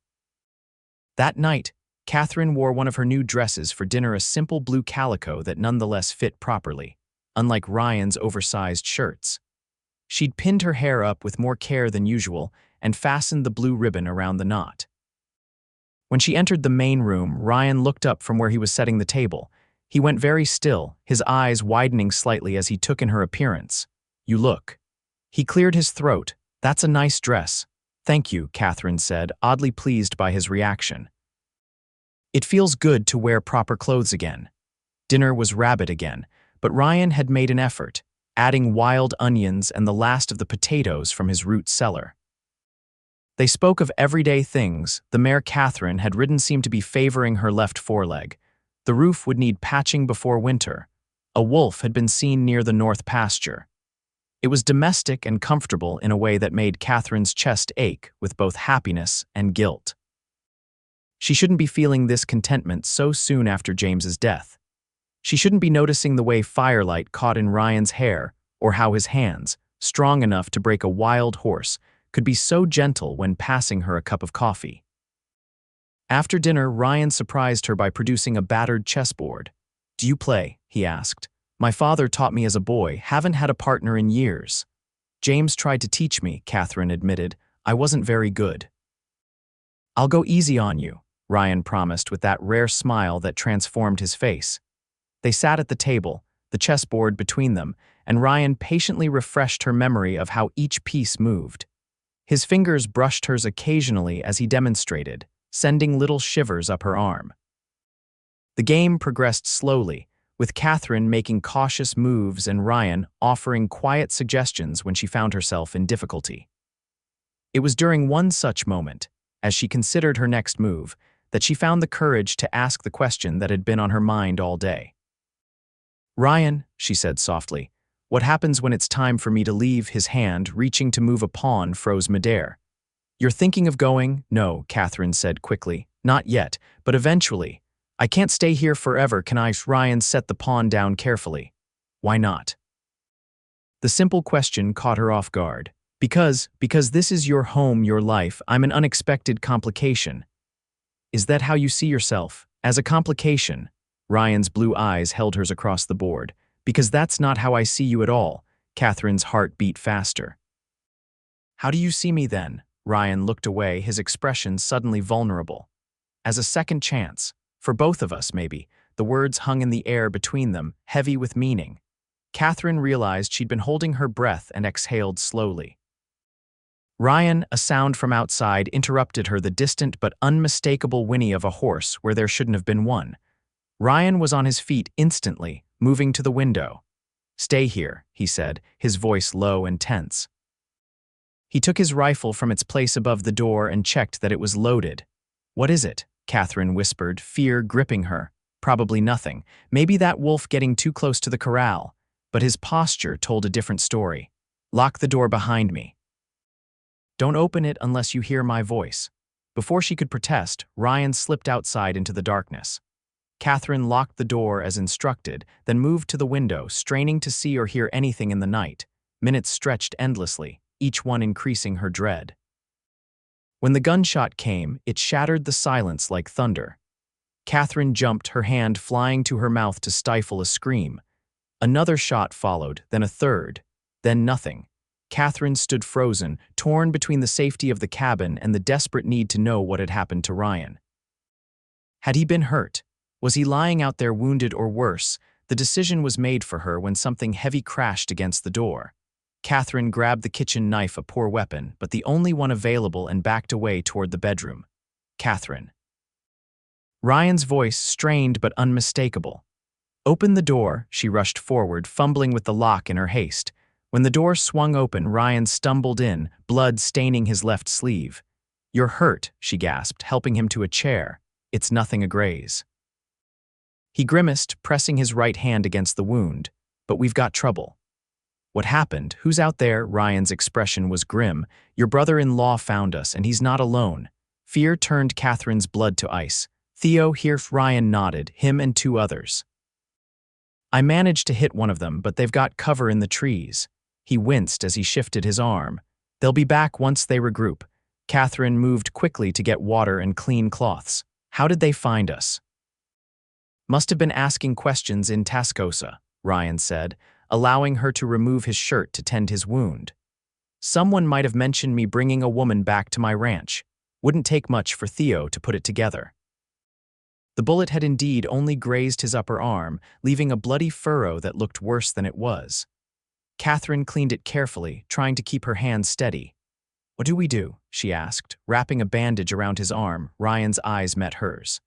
Speaker 1: That night, Katherine wore one of her new dresses for dinner, a simple blue calico that nonetheless fit properly, unlike Ryan's oversized shirts. She'd pinned her hair up with more care than usual and fastened the blue ribbon around the knot. When she entered the main room, Ryan looked up from where he was setting the table. He went very still, his eyes widening slightly as he took in her appearance. "You look." He cleared his throat. "That's a nice dress." "Thank you," Katherine said, oddly pleased by his reaction. "It feels good to wear proper clothes again." Dinner was rabid again, but Ryan had made an effort, adding wild onions and the last of the potatoes from his root cellar. They spoke of everyday things. The mare Katherine had ridden seemed to be favoring her left foreleg. The roof would need patching before winter. A wolf had been seen near the north pasture. It was domestic and comfortable in a way that made Katherine's chest ache with both happiness and guilt. She shouldn't be feeling this contentment so soon after James's death. She shouldn't be noticing the way firelight caught in Ryan's hair, or how his hands, strong enough to break a wild horse, could be so gentle when passing her a cup of coffee. After dinner, Ryan surprised her by producing a battered chessboard. "Do you play?" he asked. "My father taught me as a boy, haven't had a partner in years." "James tried to teach me," Katherine admitted. "I wasn't very good." "I'll go easy on you," Ryan promised with that rare smile that transformed his face. They sat at the table, the chessboard between them, and Ryan patiently refreshed her memory of how each piece moved. His fingers brushed hers occasionally as he demonstrated, sending little shivers up her arm. The game progressed slowly, with Katherine making cautious moves and Ryan offering quiet suggestions when she found herself in difficulty. It was during one such moment, as she considered her next move, that she found the courage to ask the question that had been on her mind all day. "Ryan," she said softly, "what happens when it's time for me to leave?" His hand, reaching to move a pawn, froze midair. "You're thinking of going?" "No," Katherine said quickly. "Not yet, but eventually. I can't stay here forever, can I?" Ryan set the pawn down carefully. "Why not?" The simple question caught her off guard. Because this is your home, your life. I'm an unexpected complication." "Is that how you see yourself? As a complication?" Ryan's blue eyes held hers across the board. "Because that's not how I see you at all." Katherine's heart beat faster. "How do you see me then?" Ryan looked away, his expression suddenly vulnerable. "As a second chance. For both of us, maybe." The words hung in the air between them, heavy with meaning. Katherine realized she'd been holding her breath and exhaled slowly. "Ryan," a sound from outside interrupted her, the distant but unmistakable whinny of a horse where there shouldn't have been one. Ryan was on his feet instantly, moving to the window. "Stay here," he said, his voice low and tense. He took his rifle from its place above the door and checked that it was loaded. "What is it?" Katherine whispered, fear gripping her. Probably nothing. Maybe that wolf getting too close to the corral. But his posture told a different story. Lock the door behind me. Don't open it unless you hear my voice. Before she could protest, Ryan slipped outside into the darkness. Katherine locked the door as instructed, then moved to the window, straining to see or hear anything in the night. Minutes stretched endlessly, each one increasing her dread. When the gunshot came, it shattered the silence like thunder. Katherine jumped, her hand flying to her mouth to stifle a scream. Another shot followed, then a third, then nothing. Katherine stood frozen, torn between the safety of the cabin and the desperate need to know what had happened to Ryan. Had he been hurt? Was he lying out there wounded or worse? The decision was made for her when something heavy crashed against the door. Katherine grabbed the kitchen knife, a poor weapon, but the only one available, and backed away toward the bedroom. Katherine. Ryan's voice strained but unmistakable. Open the door, she rushed forward, fumbling with the lock in her haste. When the door swung open, Ryan stumbled in, blood staining his left sleeve. You're hurt, she gasped, helping him to a chair. It's nothing, a graze. He grimaced, pressing his right hand against the wound. But we've got trouble. What happened? Who's out there? Ryan's expression was grim. Your brother-in-law found us, and he's not alone. Fear turned Katherine's blood to ice. Theo here. Ryan nodded, him and 2 others. I managed to hit one of them, but they've got cover in the trees. He winced as he shifted his arm. They'll be back once they regroup. Katherine moved quickly to get water and clean cloths. How did they find us? Must have been asking questions in Tascosa, Ryan said, allowing her to remove his shirt to tend his wound. Someone might have mentioned me bringing a woman back to my ranch. Wouldn't take much for Theo to put it together. The bullet had indeed only grazed his upper arm, leaving a bloody furrow that looked worse than it was. Katherine cleaned it carefully, trying to keep her hands steady. What do we do? She asked, wrapping a bandage around his arm. Ryan's eyes met hers.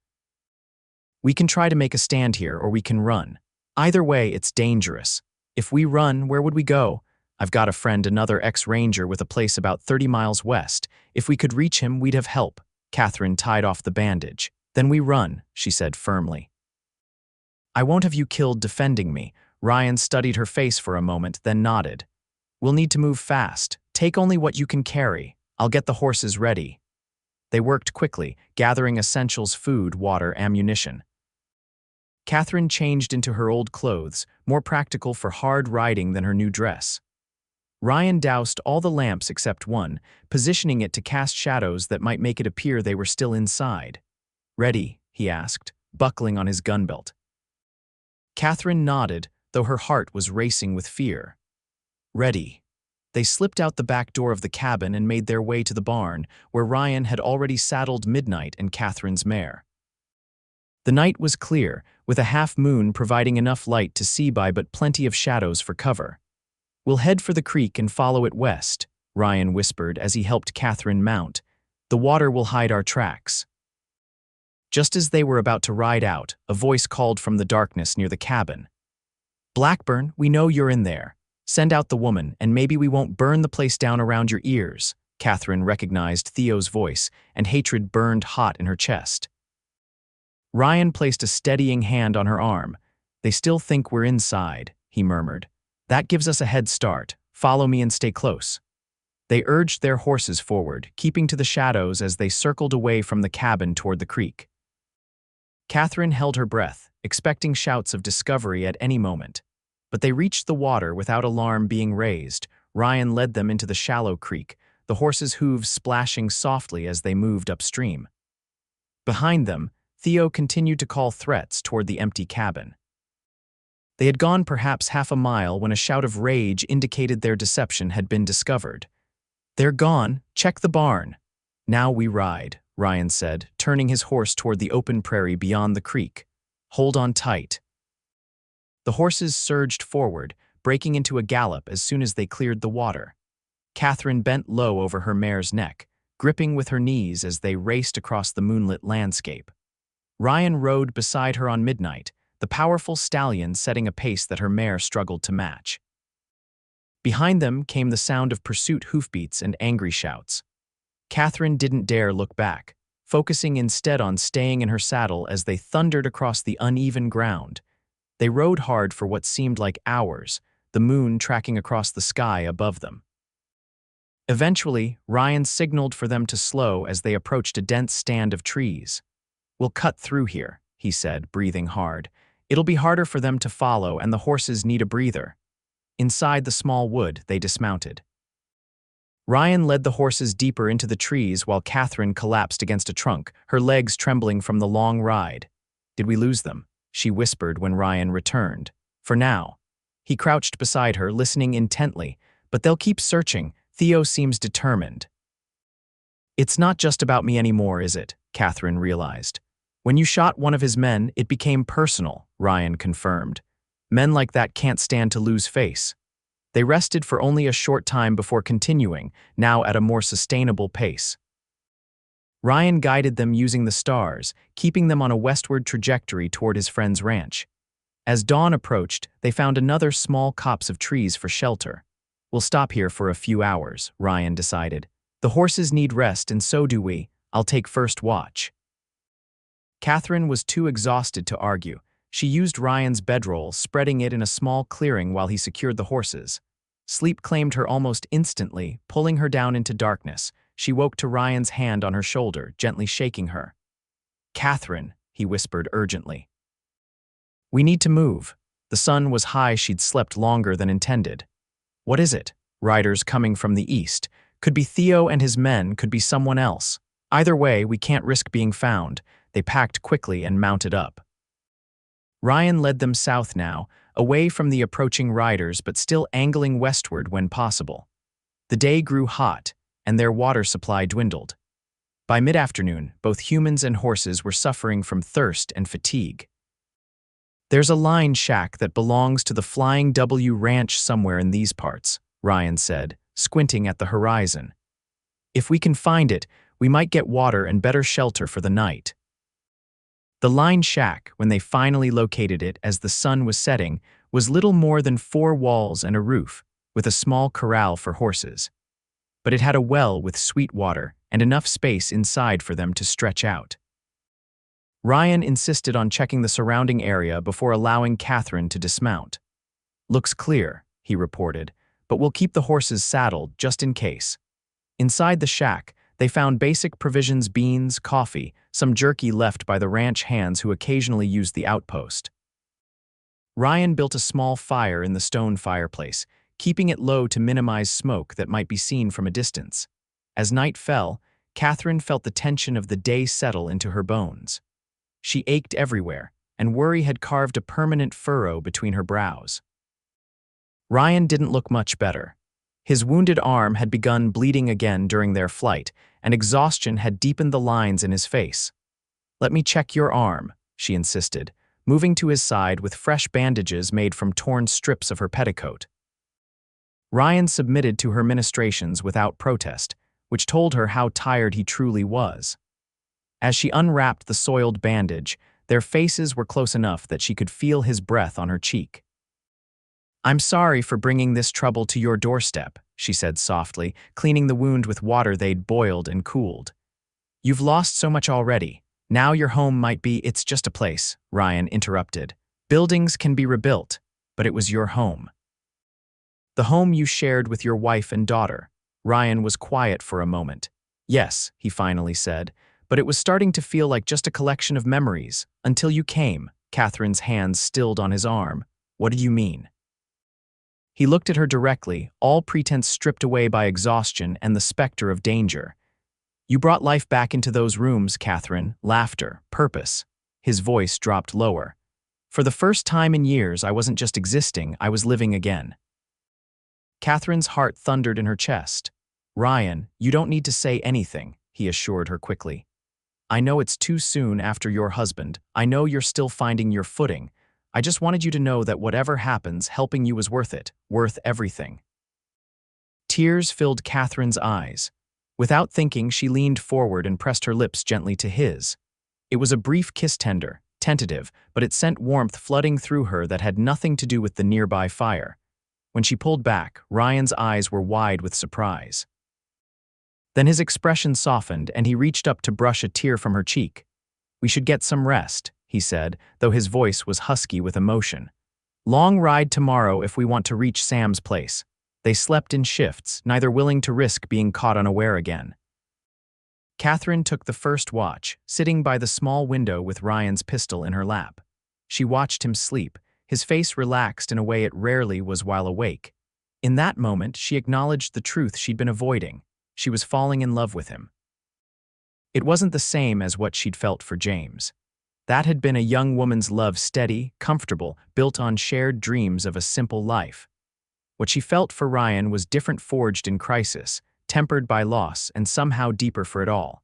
Speaker 1: We can try to make a stand here, or we can run. Either way, it's dangerous. If we run, where would we go? I've got a friend, another ex-ranger with a place about 30 miles west. If we could reach him, we'd have help. Katherine tied off the bandage. Then we run, she said firmly. I won't have you killed defending me. Ryan studied her face for a moment, then nodded. We'll need to move fast. Take only what you can carry. I'll get the horses ready. They worked quickly, gathering essentials: food, water, ammunition. Katherine changed into her old clothes, more practical for hard riding than her new dress. Ryan doused all the lamps except one, positioning it to cast shadows that might make it appear they were still inside. Ready? He asked, buckling on his gun belt. Katherine nodded, though her heart was racing with fear. Ready. They slipped out the back door of the cabin and made their way to the barn, where Ryan had already saddled Midnight and Katherine's mare. The night was clear, with a half-moon providing enough light to see by but plenty of shadows for cover. We'll head for the creek and follow it west, Ryan whispered as he helped Katherine mount. The water will hide our tracks. Just as they were about to ride out, a voice called from the darkness near the cabin. Blackburn, we know you're in there. Send out the woman, and maybe we won't burn the place down around your ears. Katherine recognized Theo's voice, and hatred burned hot in her chest. Ryan placed a steadying hand on her arm. They still think we're inside, he murmured. That gives us a head start. Follow me and stay close. They urged their horses forward, keeping to the shadows as they circled away from the cabin toward the creek. Katherine held her breath, expecting shouts of discovery at any moment. But they reached the water without alarm being raised. Ryan led them into the shallow creek, the horses' hooves splashing softly as they moved upstream. Behind them, Theo continued to call threats toward the empty cabin. They had gone perhaps half a mile when a shout of rage indicated their deception had been discovered. They're gone. Check the barn. Now we ride, Ryan said, turning his horse toward the open prairie beyond the creek. Hold on tight. The horses surged forward, breaking into a gallop as soon as they cleared the water. Katherine bent low over her mare's neck, gripping with her knees as they raced across the moonlit landscape. Ryan rode beside her on Midnight, the powerful stallion setting a pace that her mare struggled to match. Behind them came the sound of pursuit hoofbeats and angry shouts. Katherine didn't dare look back. focusing instead on staying in her saddle as they thundered across the uneven ground. They rode hard for what seemed like hours, the moon tracking across the sky above them. Eventually, Ryan signaled for them to slow as they approached a dense stand of trees. "We'll cut through here," he said, breathing hard. "It'll be harder for them to follow, and the horses need a breather." Inside the small wood, they dismounted. Ryan led the horses deeper into the trees while Katherine collapsed against a trunk, her legs trembling from the long ride. "Did we lose them?" she whispered when Ryan returned. "For now." He crouched beside her, listening intently. "But they'll keep searching. Theo seems determined." "It's not just about me anymore, is it?" Katherine realized. "When you shot one of his men, it became personal," Ryan confirmed. "Men like that can't stand to lose face." They rested for only a short time before continuing, now at a more sustainable pace. Ryan guided them using the stars, keeping them on a westward trajectory toward his friend's ranch. As dawn approached, they found another small copse of trees for shelter. "We'll stop here for a few hours," Ryan decided. "The horses need rest and so do we. I'll take first watch." Katherine was too exhausted to argue. She used Ryan's bedroll, spreading it in a small clearing while he secured the horses. Sleep claimed her almost instantly, pulling her down into darkness. She woke to Ryan's hand on her shoulder, gently shaking her. "Katherine," he whispered urgently. "We need to move." The sun was high. She'd slept longer than intended. "What is it?" Riders coming from the east. Could be Theo and his men, could be someone else. Either way, we can't risk being found. They packed quickly and mounted up. Ryan led them south now, away from the approaching riders but still angling westward when possible. The day grew hot, and their water supply dwindled. By mid-afternoon, both humans and horses were suffering from thirst and fatigue. "There's a line shack that belongs to the Flying W Ranch somewhere in these parts," Ryan said, squinting at the horizon. "If we can find it, we might get water and better shelter for the night." The line shack, when they finally located it as the sun was setting, was little more than 4 walls and a roof, with a small corral for horses. But it had a well with sweet water and enough space inside for them to stretch out. Ryan insisted on checking the surrounding area before allowing Katherine to dismount. "Looks clear," he reported, "but we'll keep the horses saddled just in case." Inside the shack, they found basic provisions: beans, coffee, some jerky left by the ranch hands who occasionally used the outpost. Ryan built a small fire in the stone fireplace, keeping it low to minimize smoke that might be seen from a distance. As night fell, Katherine felt the tension of the day settle into her bones. She ached everywhere, and worry had carved a permanent furrow between her brows. Ryan didn't look much better. His wounded arm had begun bleeding again during their flight, and exhaustion had deepened the lines in his face. "Let me check your arm," she insisted, moving to his side with fresh bandages made from torn strips of her petticoat. Ryan submitted to her ministrations without protest, which told her how tired he truly was. As she unwrapped the soiled bandage, their faces were close enough that she could feel his breath on her cheek. "I'm sorry for bringing this trouble to your doorstep," she said softly, cleaning the wound with water they'd boiled and cooled. "You've lost so much already. Now your home might be—" "It's just a place," Ryan interrupted. "Buildings can be rebuilt, but it was your home. The home you shared with your wife and daughter." Ryan was quiet for a moment. "Yes," he finally said, "but it was starting to feel like just a collection of memories, until you came." Katherine's hands stilled on his arm. "What do you mean?" He looked at her directly, all pretense stripped away by exhaustion and the specter of danger. "You brought life back into those rooms, Katherine. Laughter, purpose." His voice dropped lower. "For the first time in years, I wasn't just existing, I was living again." Katherine's heart thundered in her chest. "Ryan, you don't need to say anything," he assured her quickly. "I know it's too soon after your husband. I know you're still finding your footing. I just wanted you to know that whatever happens, helping you was worth it, worth everything." Tears filled Katherine's eyes. Without thinking, she leaned forward and pressed her lips gently to his. It was a brief kiss, tentative, but it sent warmth flooding through her that had nothing to do with the nearby fire. When she pulled back, Ryan's eyes were wide with surprise. Then his expression softened and he reached up to brush a tear from her cheek. "We should get some rest," he said, though his voice was husky with emotion. "Long ride tomorrow if we want to reach Sam's place." They slept in shifts, neither willing to risk being caught unaware again. Katherine took the first watch, sitting by the small window with Ryan's pistol in her lap. She watched him sleep, his face relaxed in a way it rarely was while awake. In that moment, she acknowledged the truth she'd been avoiding. She was falling in love with him. It wasn't the same as what she'd felt for James. That had been a young woman's love, steady, comfortable, built on shared dreams of a simple life. What she felt for Ryan was different, forged in crisis, tempered by loss, and somehow deeper for it all.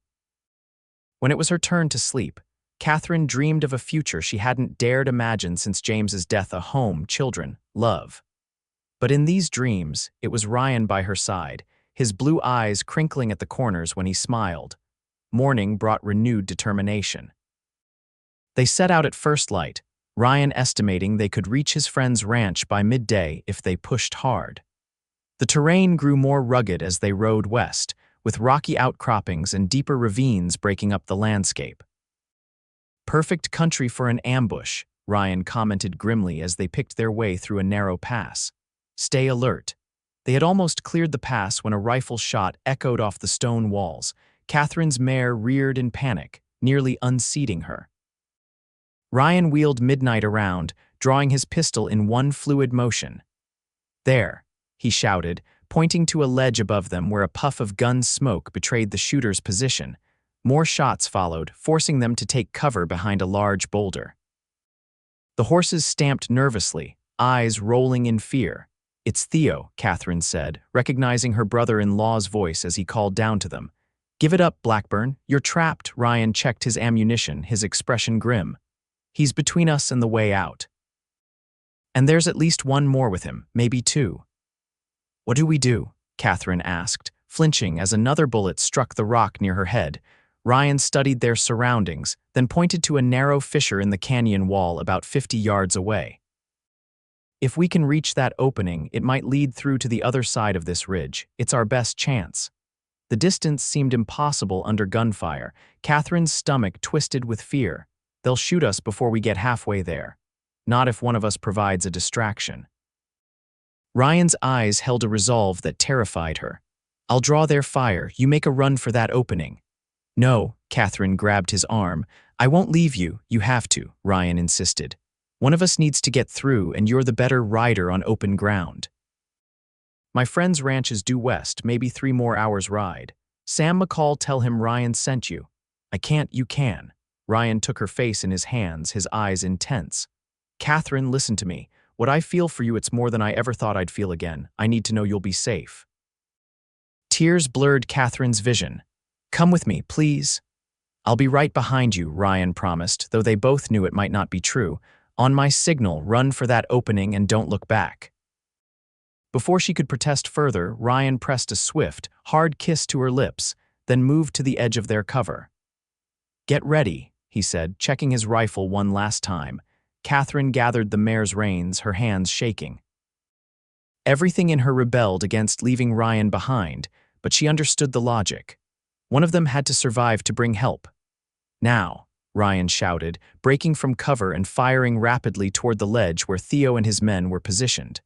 Speaker 1: When it was her turn to sleep, Katherine dreamed of a future she hadn't dared imagine since James's death: a home, children, love. But in these dreams, it was Ryan by her side, his blue eyes crinkling at the corners when he smiled. Morning brought renewed determination. They set out at first light, Ryan estimating they could reach his friend's ranch by midday if they pushed hard. The terrain grew more rugged as they rode west, with rocky outcroppings and deeper ravines breaking up the landscape. "Perfect country for an ambush," Ryan commented grimly as they picked their way through a narrow pass. "Stay alert." They had almost cleared the pass when a rifle shot echoed off the stone walls. Katherine's mare reared in panic, nearly unseating her. Ryan wheeled Midnight around, drawing his pistol in one fluid motion. "There," he shouted, pointing to a ledge above them where a puff of gun smoke betrayed the shooter's position. More shots followed, forcing them to take cover behind a large boulder. The horses stamped nervously, eyes rolling in fear. "It's Theo," Katherine said, recognizing her brother-in-law's voice as he called down to them. "Give it up, Blackburn. You're trapped." Ryan checked his ammunition, his expression grim. "He's between us and the way out. And there's at least one more with him, maybe two." "What do we do?" Katherine asked, flinching as another bullet struck the rock near her head. Ryan studied their surroundings, then pointed to a narrow fissure in the canyon wall about 50 yards away. "If we can reach that opening, it might lead through to the other side of this ridge. It's our best chance." The distance seemed impossible under gunfire. Katherine's stomach twisted with fear. "They'll shoot us before we get halfway there. Not if one of us provides a distraction." Ryan's eyes held a resolve that terrified her. "I'll draw their fire. You make a run for that opening." "No," Katherine grabbed his arm. "I won't leave you. You have to," Ryan insisted. "One of us needs to get through, and you're the better rider on open ground." "My friend's ranch is due west, maybe 3 more hours' ride. Sam McCall, tell him Ryan sent you." "I can't." "You can." Ryan took her face in his hands, his eyes intense. "Katherine, listen to me. What I feel for you, it's more than I ever thought I'd feel again. I need to know you'll be safe." Tears blurred Katherine's vision. "Come with me, please." "I'll be right behind you," Ryan promised, though they both knew it might not be true. "On my signal, run for that opening and don't look back." Before she could protest further, Ryan pressed a swift, hard kiss to her lips, then moved to the edge of their cover. "Get ready," he said, checking his rifle one last time. Katherine gathered the mare's reins, her hands shaking. Everything in her rebelled against leaving Ryan behind, but she understood the logic. One of them had to survive to bring help. "Now," Ryan shouted, breaking from cover and firing rapidly toward the ledge where Theo and his men were positioned.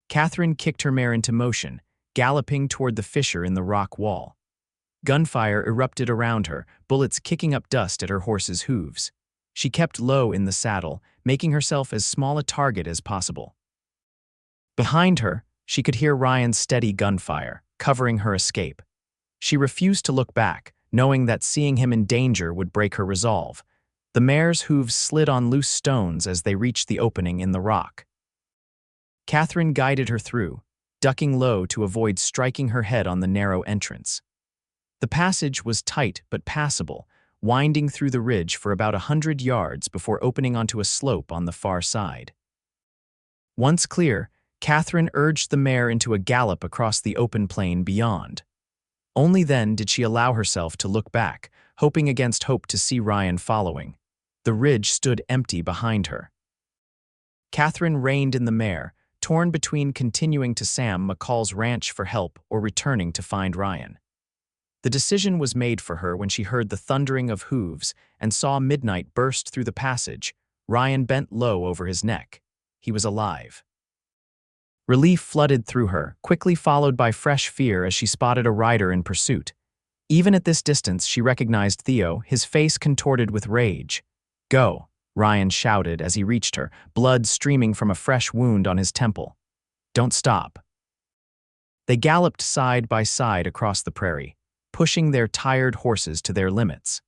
Speaker 1: Katherine kicked her mare into motion, galloping toward the fissure in the rock wall. Gunfire erupted around her, bullets kicking up dust at her horse's hooves. She kept low in the saddle, making herself as small a target as possible. Behind her, she could hear Ryan's steady gunfire, covering her escape. She refused to look back, knowing that seeing him in danger would break her resolve. The mare's hooves slid on loose stones as they reached the opening in the rock. Katherine guided her through, ducking low to avoid striking her head on the narrow entrance. The passage was tight but passable, winding through the ridge for about 100 yards before opening onto a slope on the far side. Once clear, Katherine urged the mare into a gallop across the open plain beyond. Only then did she allow herself to look back, hoping against hope to see Ryan following. The ridge stood empty behind her. Katherine reined in the mare, torn between continuing to Sam McCall's ranch for help or returning to find Ryan. The decision was made for her when she heard the thundering of hooves and saw midnight burst through the passage. Ryan bent low over his neck. He was alive. Relief flooded through her, quickly followed by fresh fear as she spotted a rider in pursuit. Even at this distance, she recognized Theo, his face contorted with rage. "Go," Ryan shouted as he reached her, blood streaming from a fresh wound on his temple. "Don't stop." They galloped side by side across the prairie, pushing their tired horses to their limits.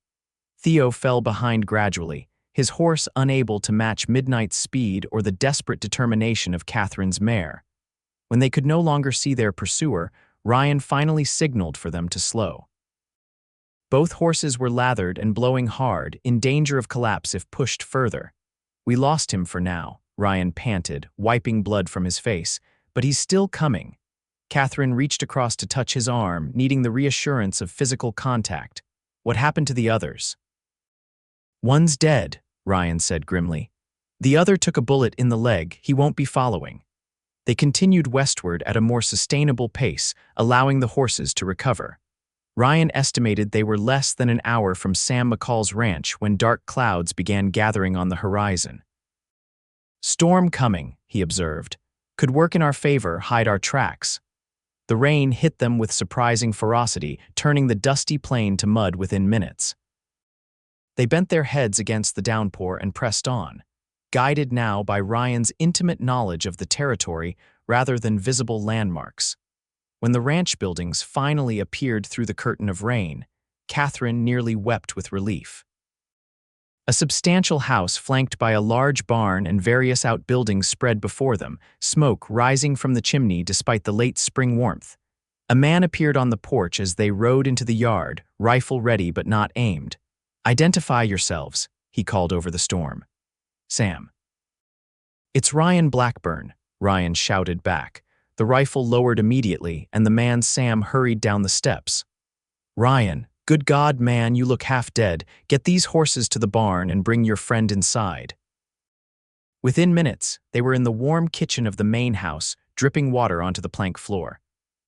Speaker 1: Theo fell behind gradually, his horse unable to match Midnight's speed or the desperate determination of Catherine's mare. When they could no longer see their pursuer, Ryan finally signaled for them to slow. Both horses were lathered and blowing hard, in danger of collapse if pushed further. "We lost him for now," Ryan panted, wiping blood from his face, "but he's still coming." Katherine reached across to touch his arm, needing the reassurance of physical contact. "What happened to the others?" "One's dead," Ryan said grimly. "The other took a bullet in the leg. He won't be following." They continued westward at a more sustainable pace, allowing the horses to recover. Ryan estimated they were less than an hour from Sam McCall's ranch when dark clouds began gathering on the horizon. "Storm coming," he observed. "Could work in our favor, hide our tracks." The rain hit them with surprising ferocity, turning the dusty plain to mud within minutes. They bent their heads against the downpour and pressed on, guided now by Ryan's intimate knowledge of the territory rather than visible landmarks. When the ranch buildings finally appeared through the curtain of rain, Katherine nearly wept with relief. A substantial house flanked by a large barn and various outbuildings spread before them, smoke rising from the chimney despite the late spring warmth. A man appeared on the porch as they rode into the yard, rifle ready but not aimed. "Identify yourselves," he called over the storm. "Sam." "It's Ryan Blackburn," Ryan shouted back. The rifle lowered immediately, and the man Sam hurried down the steps. "Ryan, good God, man, you look half dead. Get these horses to the barn and bring your friend inside." Within minutes, they were in the warm kitchen of the main house, dripping water onto the plank floor.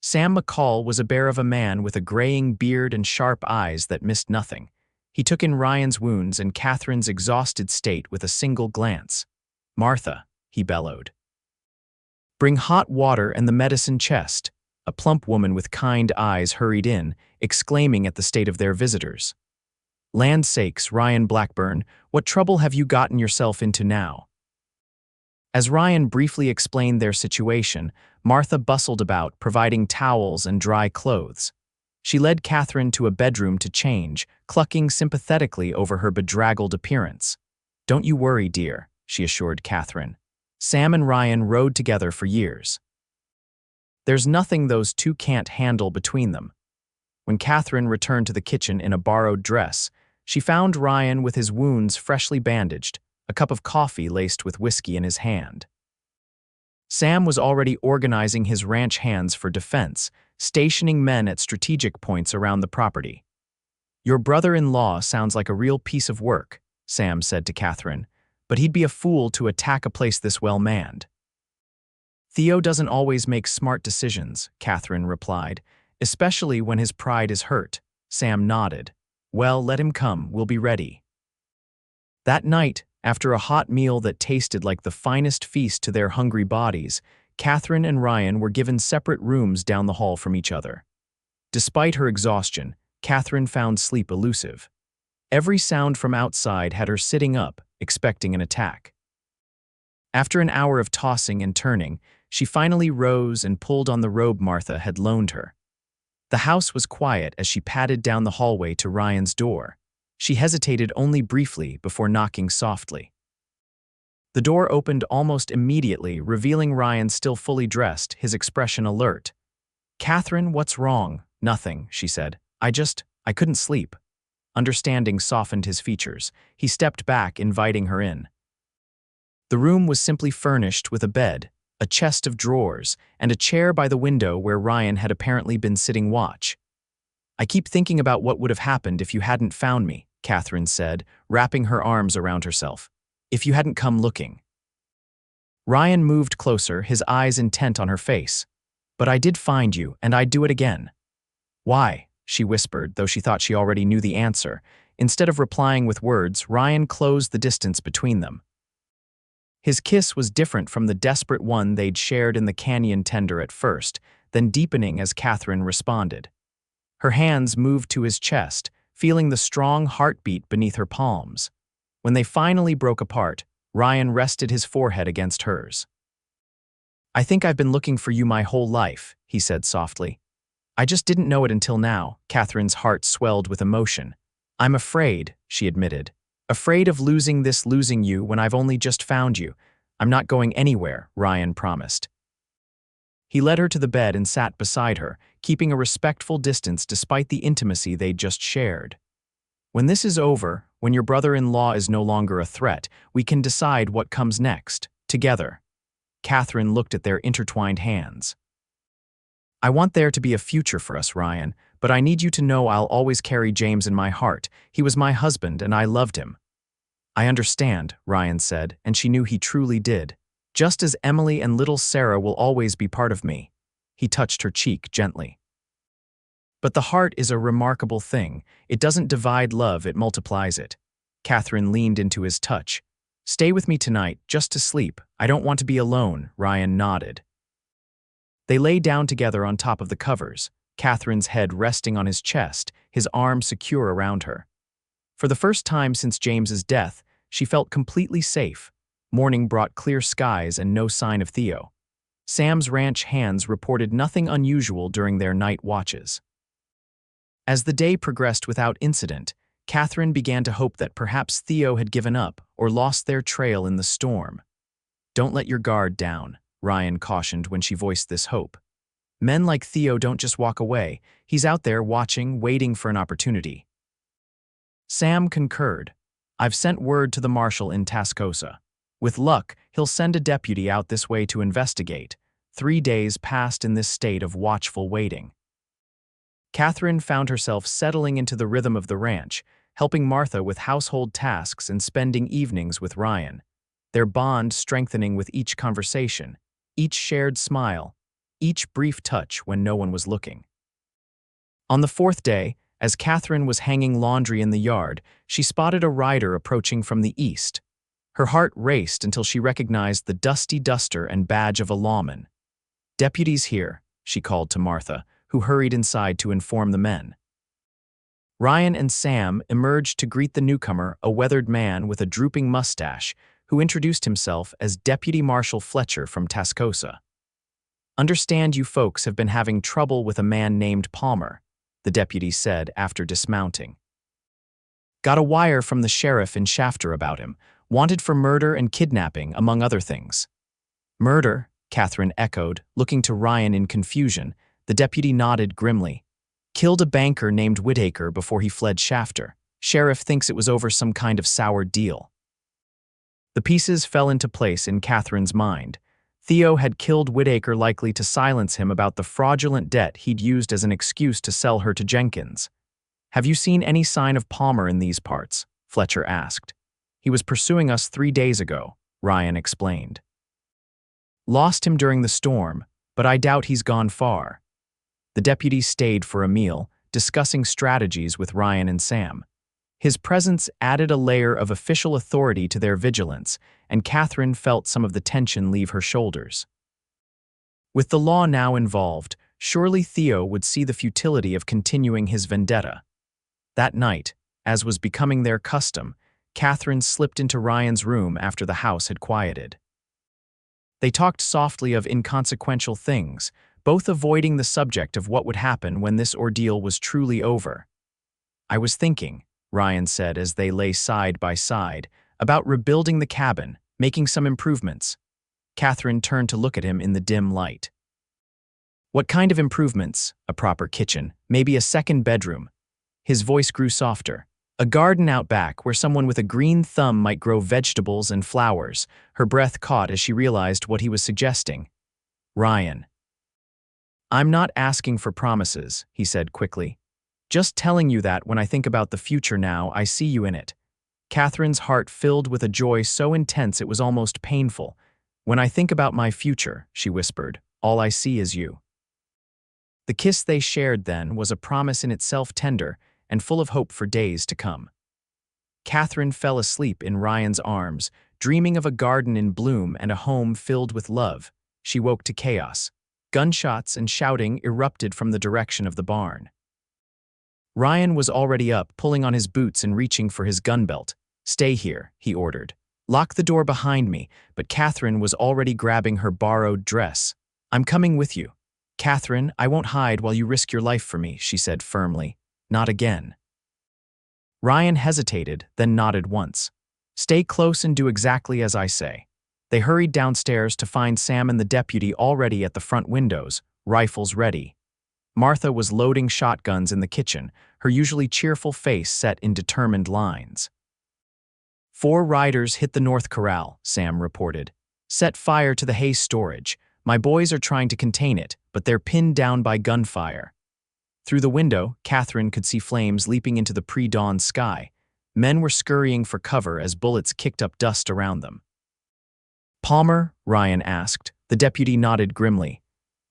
Speaker 1: Sam McCall was a bear of a man with a graying beard and sharp eyes that missed nothing. He took in Ryan's wounds and Catherine's exhausted state with a single glance. "Martha," he bellowed. "Bring hot water and the medicine chest." A plump woman with kind eyes hurried in, exclaiming at the state of their visitors. "Land sakes, Ryan Blackburn, what trouble have you gotten yourself into now?" As Ryan briefly explained their situation, Martha bustled about, providing towels and dry clothes. She led Katherine to a bedroom to change, clucking sympathetically over her bedraggled appearance. "Don't you worry, dear," she assured Katherine. "Sam and Ryan rode together for years. There's nothing those two can't handle between them." When Katherine returned to the kitchen in a borrowed dress, she found Ryan with his wounds freshly bandaged, a cup of coffee laced with whiskey in his hand. Sam was already organizing his ranch hands for defense, stationing men at strategic points around the property. "Your brother-in-law sounds like a real piece of work," Sam said to Katherine, "but he'd be a fool to attack a place this well-manned." "Theo doesn't always make smart decisions," Katherine replied, "especially when his pride is hurt." Sam nodded. "Well, let him come, we'll be ready." That night, after a hot meal that tasted like the finest feast to their hungry bodies, Katherine and Ryan were given separate rooms down the hall from each other. Despite her exhaustion, Katherine found sleep elusive. Every sound from outside had her sitting up, expecting an attack. After an hour of tossing and turning, she finally rose and pulled on the robe Martha had loaned her. The house was quiet as she padded down the hallway to Ryan's door. She hesitated only briefly before knocking softly. The door opened almost immediately, revealing Ryan still fully dressed, his expression alert. "Katherine, what's wrong?" "Nothing," she said. I couldn't sleep." Understanding softened his features. He stepped back, inviting her in. The room was simply furnished with a bed, a chest of drawers, and a chair by the window where Ryan had apparently been sitting watch. "I keep thinking about what would have happened if you hadn't found me," Katherine said, wrapping her arms around herself. "If you hadn't come looking." Ryan moved closer, his eyes intent on her face. "But I did find you, and I'd do it again." "Why?" she whispered, though she thought she already knew the answer. Instead of replying with words, Ryan closed the distance between them. His kiss was different from the desperate one they'd shared in the canyon tender at first, then deepening as Katherine responded. Her hands moved to his chest, feeling the strong heartbeat beneath her palms. When they finally broke apart, Ryan rested his forehead against hers. "I think I've been looking for you my whole life," he said softly. "I just didn't know it until now." Catherine's heart swelled with emotion. "I'm afraid," she admitted. "Afraid of losing you when I've only just found you." "I'm not going anywhere," Ryan promised. He led her to the bed and sat beside her, keeping a respectful distance despite the intimacy they'd just shared. "When this is over, when your brother-in-law is no longer a threat, we can decide what comes next, together." Katherine looked at their intertwined hands. "I want there to be a future for us, Ryan, but I need you to know I'll always carry James in my heart. He was my husband and I loved him." "I understand," Ryan said, and she knew he truly did. "Just as Emily and little Sarah will always be part of me." He touched her cheek gently. "But the heart is a remarkable thing. It doesn't divide love, it multiplies it." Katherine leaned into his touch. "Stay with me tonight, just to sleep. I don't want to be alone," Ryan nodded. They lay down together on top of the covers, Katherine's head resting on his chest, his arm secure around her. For the first time since James's death, she felt completely safe. Morning brought clear skies and no sign of Theo. Sam's ranch hands reported nothing unusual during their night watches. As the day progressed without incident, Katherine began to hope that perhaps Theo had given up or lost their trail in the storm. "Don't let your guard down," Ryan cautioned when she voiced this hope. "Men like Theo don't just walk away. He's out there watching, waiting for an opportunity." Sam concurred. "I've sent word to the marshal in Tascosa. With luck, he'll send a deputy out this way to investigate." 3 days passed in this state of watchful waiting. Katherine found herself settling into the rhythm of the ranch, helping Martha with household tasks and spending evenings with Ryan, their bond strengthening with each conversation, each shared smile, each brief touch when no one was looking. On the 4th day, as Katherine was hanging laundry in the yard, she spotted a rider approaching from the east. Her heart raced until she recognized the dusty duster and badge of a lawman. "Deputies here," she called to Martha, who hurried inside to inform the men. Ryan and Sam emerged to greet the newcomer, a weathered man with a drooping mustache, who introduced himself as Deputy Marshal Fletcher from Tascosa. "Understand you folks have been having trouble with a man named Palmer," the deputy said after dismounting. "Got a wire from the sheriff in Shafter about him, wanted for murder and kidnapping, among other things." "Murder?" Katherine echoed, looking to Ryan in confusion. The deputy nodded grimly. "Killed a banker named Whitaker before he fled Shafter. Sheriff thinks it was over some kind of sour deal." The pieces fell into place in Katherine's mind. Theo had killed Whitaker likely to silence him about the fraudulent debt he'd used as an excuse to sell her to Jenkins. "Have you seen any sign of Palmer in these parts?" Fletcher asked. "He was pursuing us 3 days ago," Ryan explained. "Lost him during the storm, but I doubt he's gone far." The deputy stayed for a meal, discussing strategies with Ryan and Sam. His presence added a layer of official authority to their vigilance, and Katherine felt some of the tension leave her shoulders. With the law now involved, surely Theo would see the futility of continuing his vendetta. That night, as was becoming their custom, Katherine slipped into Ryan's room after the house had quieted. They talked softly of inconsequential things, both avoiding the subject of what would happen when this ordeal was truly over. "I was thinking," Ryan said as they lay side by side, "about rebuilding the cabin, making some improvements." Katherine turned to look at him in the dim light. "What kind of improvements?" "A proper kitchen, maybe a second bedroom." His voice grew softer. "A garden out back where someone with a green thumb might grow vegetables and flowers." Her breath caught as she realized what he was suggesting. "Ryan." "I'm not asking for promises," he said quickly. "Just telling you that when I think about the future now, I see you in it." Katherine's heart filled with a joy so intense it was almost painful. "When I think about my future," she whispered, "all I see is you." The kiss they shared then was a promise in itself tender and full of hope for days to come. Katherine fell asleep in Ryan's arms, dreaming of a garden in bloom and a home filled with love. She woke to chaos. Gunshots and shouting erupted from the direction of the barn. Ryan was already up, pulling on his boots and reaching for his gun belt. "Stay here," he ordered. "Lock the door behind me," but Katherine was already grabbing her borrowed dress. "I'm coming with you." "Katherine, I won't hide while you risk your life for me," she said firmly. "Not again." Ryan hesitated, then nodded once. "Stay close and do exactly as I say." They hurried downstairs to find Sam and the deputy already at the front windows, rifles ready. Martha was loading shotguns in the kitchen, her usually cheerful face set in determined lines. "4 riders hit the North Corral," Sam reported. "Set fire to the hay storage. My boys are trying to contain it, but they're pinned down by gunfire." Through the window, Katherine could see flames leaping into the pre-dawn sky. Men were scurrying for cover as bullets kicked up dust around them. "Palmer?" Ryan asked. The deputy nodded grimly.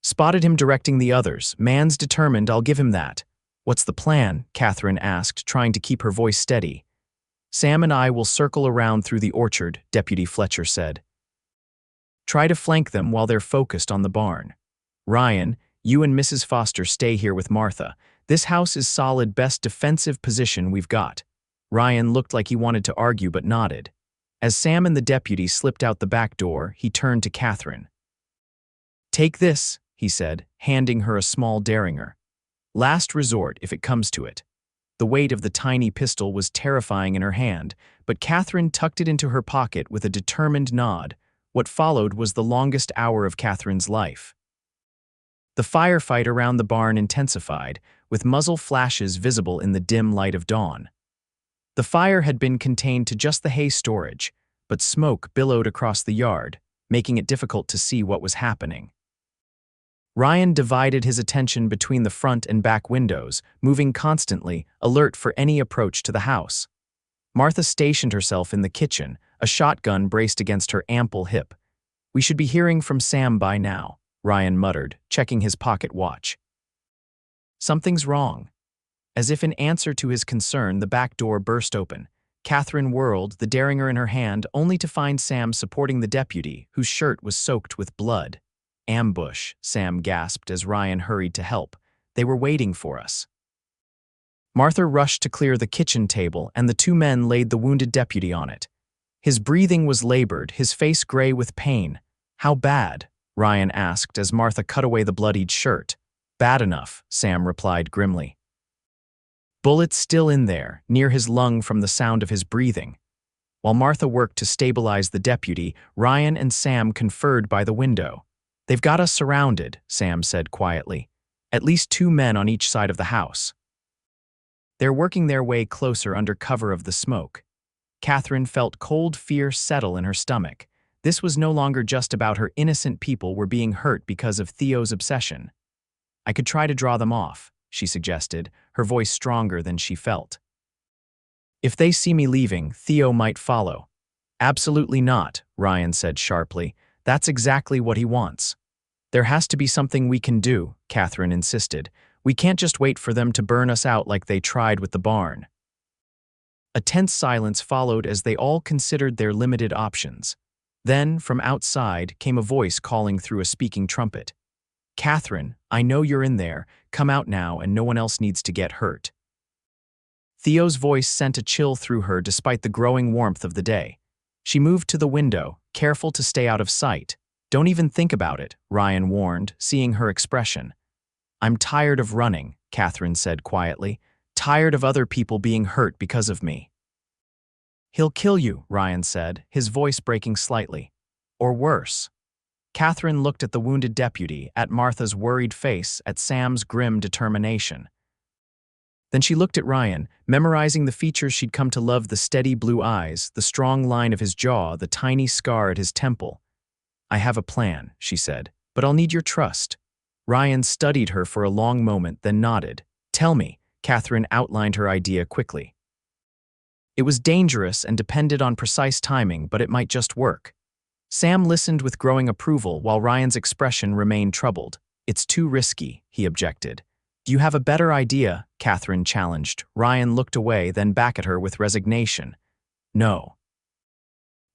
Speaker 1: "Spotted him directing the others. Man's determined, I'll give him that." "What's the plan?" Katherine asked, trying to keep her voice steady. "Sam and I will circle around through the orchard," Deputy Fletcher said. "Try to flank them while they're focused on the barn. Ryan, you and Mrs. Foster stay here with Martha. This house is solid, best defensive position we've got." Ryan looked like he wanted to argue but nodded. As Sam and the deputy slipped out the back door, he turned to Katherine. "Take this," he said, handing her a small derringer. "Last resort if it comes to it." The weight of the tiny pistol was terrifying in her hand, but Katherine tucked it into her pocket with a determined nod. What followed was the longest hour of Katherine's life. The firefight around the barn intensified, with muzzle flashes visible in the dim light of dawn. The fire had been contained to just the hay storage, but smoke billowed across the yard, making it difficult to see what was happening. Ryan divided his attention between the front and back windows, moving constantly, alert for any approach to the house. Martha stationed herself in the kitchen, a shotgun braced against her ample hip. "We should be hearing from Sam by now," Ryan muttered, checking his pocket watch. "Something's wrong." As if in answer to his concern, the back door burst open. Katherine whirled, the derringer in her hand, only to find Sam supporting the deputy, whose shirt was soaked with blood. "Ambush," Sam gasped as Ryan hurried to help. "They were waiting for us." Martha rushed to clear the kitchen table, and the 2 men laid the wounded deputy on it. His breathing was labored, his face gray with pain. "How bad?" Ryan asked as Martha cut away the bloodied shirt. "Bad enough," Sam replied grimly. "Bullets still in there, near his lung from the sound of his breathing." While Martha worked to stabilize the deputy, Ryan and Sam conferred by the window. "They've got us surrounded," Sam said quietly. "At least 2 men on each side of the house." They're working their way closer under cover of the smoke. Katherine felt cold fear settle in her stomach. This was no longer just about her innocent people were being hurt because of Theo's obsession. "I could try to draw them off," she suggested, her voice stronger than she felt. "If they see me leaving, Theo might follow." "Absolutely not," Ryan said sharply. "That's exactly what he wants." "There has to be something we can do," Katherine insisted. "We can't just wait for them to burn us out like they tried with the barn." A tense silence followed as they all considered their limited options. Then, from outside, came a voice calling through a speaking trumpet. "Katherine, I know you're in there. Come out now and no one else needs to get hurt." Theo's voice sent a chill through her despite the growing warmth of the day. She moved to the window, careful to stay out of sight. "Don't even think about it," Ryan warned, seeing her expression. "I'm tired of running," Katherine said quietly. "Tired of other people being hurt because of me." "He'll kill you," Ryan said, his voice breaking slightly. "Or worse." Katherine looked at the wounded deputy, at Martha's worried face, at Sam's grim determination. Then she looked at Ryan, memorizing the features she'd come to love: the steady blue eyes, the strong line of his jaw, the tiny scar at his temple. "I have a plan," she said, "but I'll need your trust." Ryan studied her for a long moment, then nodded. "Tell me." Katherine outlined her idea quickly. It was dangerous and depended on precise timing, but it might just work. Sam listened with growing approval while Ryan's expression remained troubled. It's too risky, he objected. Do you have a better idea? Katherine challenged. Ryan looked away, then back at her with resignation. No.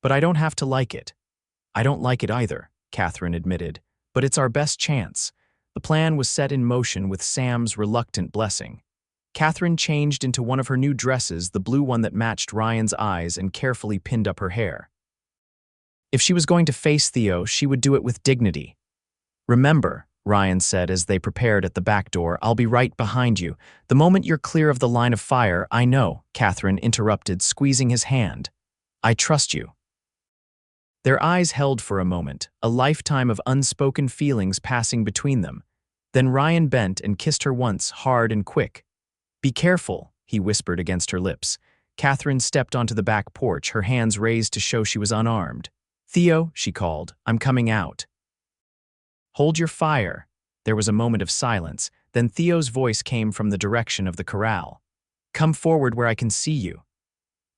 Speaker 1: But I don't have to like it. I don't like it either, Katherine admitted. But it's our best chance. The plan was set in motion with Sam's reluctant blessing. Katherine changed into one of her new dresses, the blue one that matched Ryan's eyes, and carefully pinned up her hair. If she was going to face Theo, she would do it with dignity. Remember, Ryan said as they prepared at the back door, I'll be right behind you. The moment you're clear of the line of fire, I know, Katherine interrupted, squeezing his hand. I trust you. Their eyes held for a moment, a lifetime of unspoken feelings passing between them. Then Ryan bent and kissed her once, hard and quick. Be careful, he whispered against her lips. Katherine stepped onto the back porch, her hands raised to show she was unarmed. Theo, she called, I'm coming out. Hold your fire. There was a moment of silence, then Theo's voice came from the direction of the corral. Come forward where I can see you.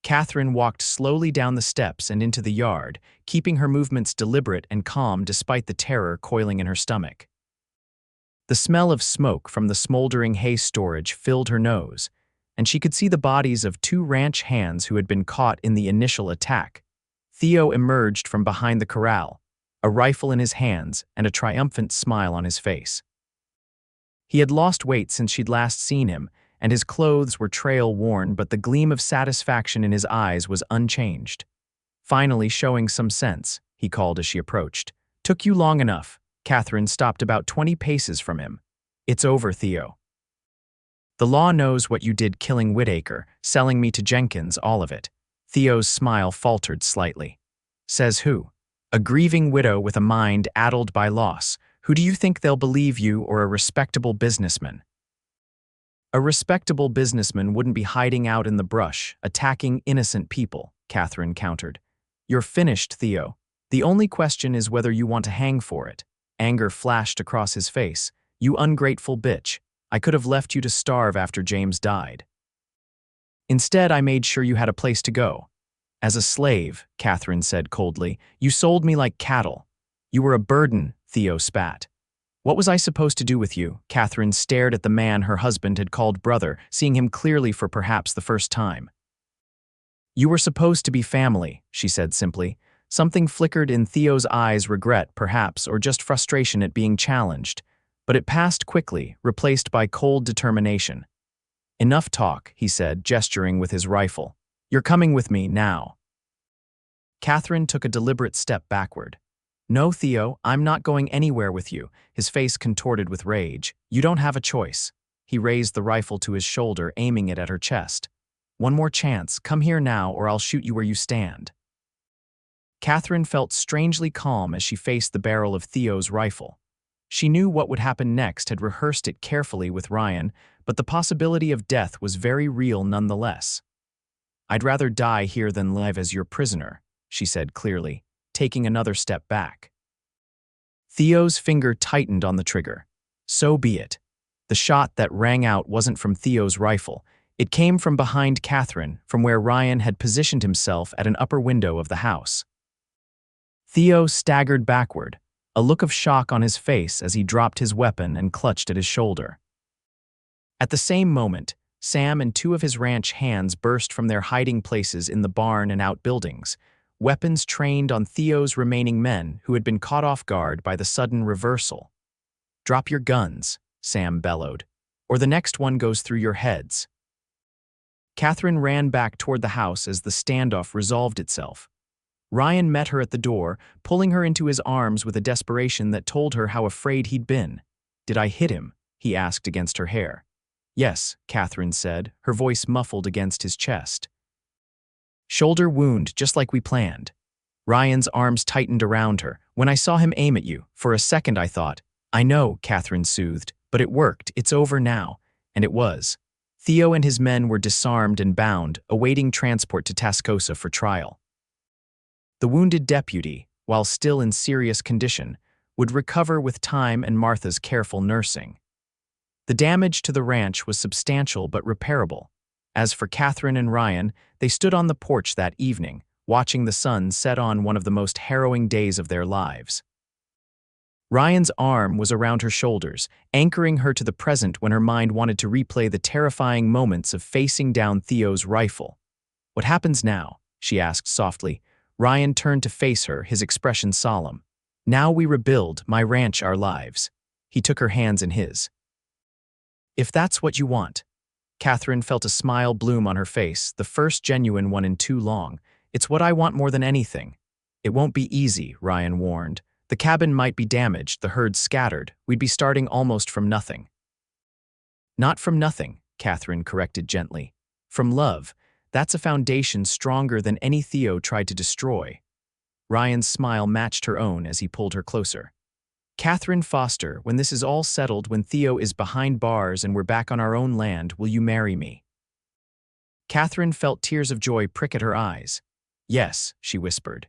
Speaker 1: Katherine walked slowly down the steps and into the yard, keeping her movements deliberate and calm despite the terror coiling in her stomach. The smell of smoke from the smoldering hay storage filled her nose, and she could see the bodies of 2 ranch hands who had been caught in the initial attack. Theo emerged from behind the corral, a rifle in his hands and a triumphant smile on his face. He had lost weight since she'd last seen him, and his clothes were trail-worn, but the gleam of satisfaction in his eyes was unchanged. Finally showing some sense, he called as she approached. Took you long enough. Katherine stopped about 20 paces from him. It's over, Theo. The law knows what you did killing Whitaker, selling me to Jenkins, all of it. Theo's smile faltered slightly. Says who? A grieving widow with a mind addled by loss. Who do you think they'll believe, you or a respectable businessman? A respectable businessman wouldn't be hiding out in the brush, attacking innocent people, Katherine countered. You're finished, Theo. The only question is whether you want to hang for it. Anger flashed across his face. You ungrateful bitch. I could have left you to starve after James died. Instead, I made sure you had a place to go. As a slave, Katherine said coldly, you sold me like cattle. You were a burden, Theo spat. What was I supposed to do with you? Katherine stared at the man her husband had called brother, seeing him clearly for perhaps the first time. You were supposed to be family, she said simply. Something flickered in Theo's eyes, regret, perhaps, or just frustration at being challenged. But it passed quickly, replaced by cold determination. Enough talk, he said, gesturing with his rifle. You're coming with me now. Katherine took a deliberate step backward. No, Theo, I'm not going anywhere with you, his face contorted with rage. You don't have a choice. He raised the rifle to his shoulder, aiming it at her chest. One more chance, come here now or I'll shoot you where you stand. Katherine felt strangely calm as she faced the barrel of Theo's rifle. She knew what would happen next, had rehearsed it carefully with Ryan, but the possibility of death was very real nonetheless. I'd rather die here than live as your prisoner, she said clearly, taking another step back. Theo's finger tightened on the trigger. So be it. The shot that rang out wasn't from Theo's rifle. It came from behind Katherine, from where Ryan had positioned himself at an upper window of the house. Theo staggered backward, a look of shock on his face as he dropped his weapon and clutched at his shoulder. At the same moment, Sam and 2 of his ranch hands burst from their hiding places in the barn and outbuildings, weapons trained on Theo's remaining men who had been caught off guard by the sudden reversal. Drop your guns, Sam bellowed, or the next one goes through your heads. Katherine ran back toward the house as the standoff resolved itself. Ryan met her at the door, pulling her into his arms with a desperation that told her how afraid he'd been. Did I hit him? He asked against her hair. Yes, Katherine said, her voice muffled against his chest. Shoulder wound, just like we planned. Ryan's arms tightened around her. When I saw him aim at you, for a second I thought, I know, Katherine soothed, but it worked, it's over now. And it was. Theo and his men were disarmed and bound, awaiting transport to Tascosa for trial. The wounded deputy, while still in serious condition, would recover with time and Martha's careful nursing. The damage to the ranch was substantial but repairable. As for Katherine and Ryan, they stood on the porch that evening, watching the sun set on one of the most harrowing days of their lives. Ryan's arm was around her shoulders, anchoring her to the present when her mind wanted to replay the terrifying moments of facing down Theo's rifle. "What happens now?" she asked softly. Ryan turned to face her, his expression solemn. "Now we rebuild, my ranch, our lives." He took her hands in his. "If that's what you want." Katherine felt a smile bloom on her face, the first genuine one in too long. "It's what I want more than anything." "It won't be easy," Ryan warned. "The cabin might be damaged, the herd scattered. We'd be starting almost from nothing." "Not from nothing," Katherine corrected gently. "From love. That's a foundation stronger than any Theo tried to destroy." Ryan's smile matched her own as he pulled her closer. "Katherine Foster, when this is all settled, when Theo is behind bars and we're back on our own land, will you marry me?" Katherine felt tears of joy prick at her eyes. "Yes," she whispered.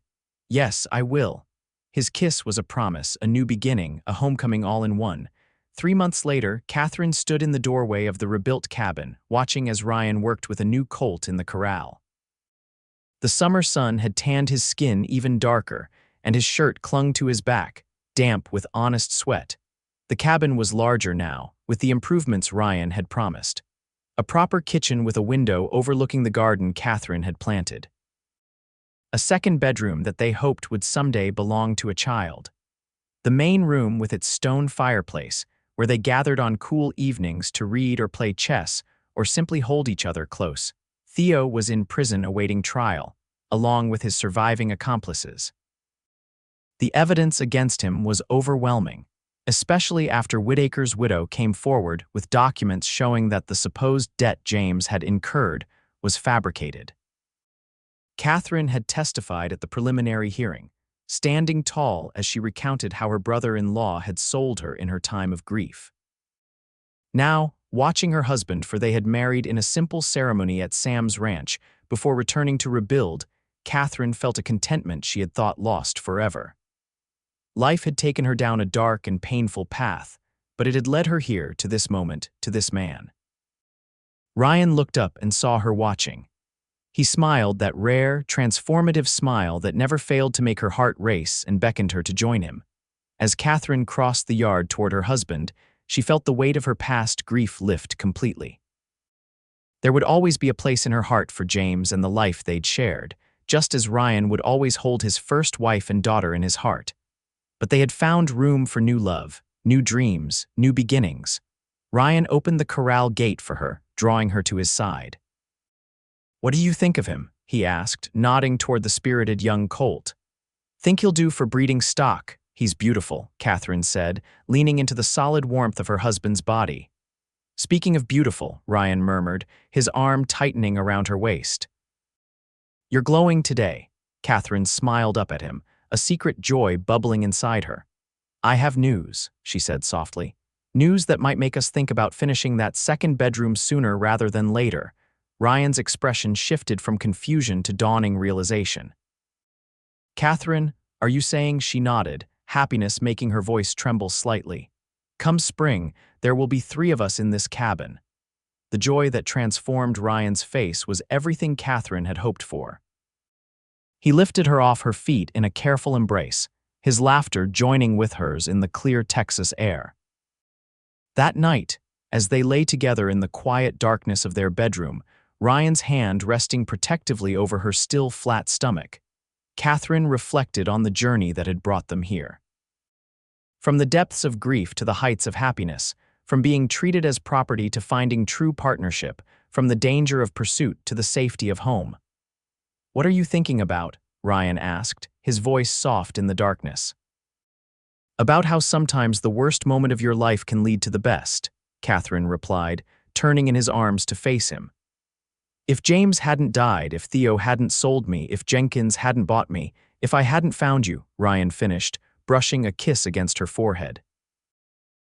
Speaker 1: "Yes, I will." His kiss was a promise, a new beginning, a homecoming all in one. 3 months later, Katherine stood in the doorway of the rebuilt cabin, watching as Ryan worked with a new colt in the corral. The summer sun had tanned his skin even darker, and his shirt clung to his back, damp with honest sweat. The cabin was larger now, with the improvements Ryan had promised. A proper kitchen with a window overlooking the garden Katherine had planted. A second bedroom that they hoped would someday belong to a child. The main room with its stone fireplace, where they gathered on cool evenings to read or play chess, or simply hold each other close. Theo was in prison awaiting trial, along with his surviving accomplices. The evidence against him was overwhelming, especially after Whitaker's widow came forward with documents showing that the supposed debt James had incurred was fabricated. Katherine had testified at the preliminary hearing, standing tall as she recounted how her brother-in-law had sold her in her time of grief. Now, watching her husband, for they had married in a simple ceremony at Sam's ranch before returning to rebuild, Katherine felt a contentment she had thought lost forever. Life had taken her down a dark and painful path, but it had led her here, to this moment, to this man. Ryan looked up and saw her watching. He smiled, that rare, transformative smile that never failed to make her heart race, and beckoned her to join him. As Katherine crossed the yard toward her husband, she felt the weight of her past grief lift completely. There would always be a place in her heart for James and the life they'd shared, just as Ryan would always hold his first wife and daughter in his heart. But they had found room for new love, new dreams, new beginnings. Ryan opened the corral gate for her, drawing her to his side. "What do you think of him?" he asked, nodding toward the spirited young colt. "Think he'll do for breeding stock. He's beautiful," Katherine said, leaning into the solid warmth of her husband's body. "Speaking of beautiful," Ryan murmured, his arm tightening around her waist. "You're glowing today." Katherine smiled up at him, a secret joy bubbling inside her. "I have news," she said softly. "News that might make us think about finishing that second bedroom sooner rather than later." Ryan's expression shifted from confusion to dawning realization. "Katherine, are you saying?" She nodded, happiness making her voice tremble slightly. "Come spring, there will be 3 of us in this cabin." The joy that transformed Ryan's face was everything Katherine had hoped for. He lifted her off her feet in a careful embrace, his laughter joining with hers in the clear Texas air. That night, as they lay together in the quiet darkness of their bedroom, Ryan's hand resting protectively over her still flat stomach, Katherine reflected on the journey that had brought them here. From the depths of grief to the heights of happiness, from being treated as property to finding true partnership, from the danger of pursuit to the safety of home. "What are you thinking about?" Ryan asked, his voice soft in the darkness. "About how sometimes the worst moment of your life can lead to the best," Katherine replied, turning in his arms to face him. "If James hadn't died, if Theo hadn't sold me, if Jenkins hadn't bought me, if I hadn't found you," Ryan finished, brushing a kiss against her forehead.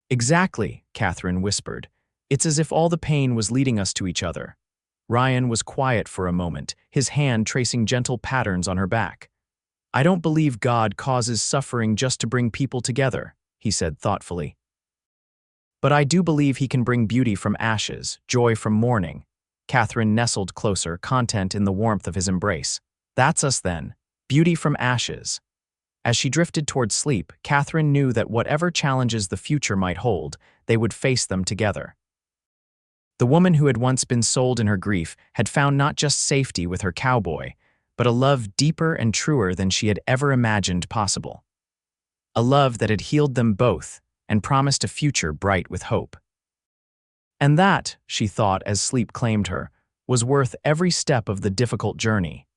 Speaker 1: "Exactly," Katherine whispered. "It's as if all the pain was leading us to each other." Ryan was quiet for a moment, his hand tracing gentle patterns on her back. "I don't believe God causes suffering just to bring people together," he said thoughtfully. "But I do believe he can bring beauty from ashes, joy from mourning." Katherine nestled closer, content in the warmth of his embrace. "That's us then. Beauty from ashes." As she drifted toward sleep, Katherine knew that whatever challenges the future might hold, they would face them together. The woman who had once been sold in her grief had found not just safety with her cowboy, but a love deeper and truer than she had ever imagined possible. A love that had healed them both and promised a future bright with hope. And that, she thought as sleep claimed her, was worth every step of the difficult journey.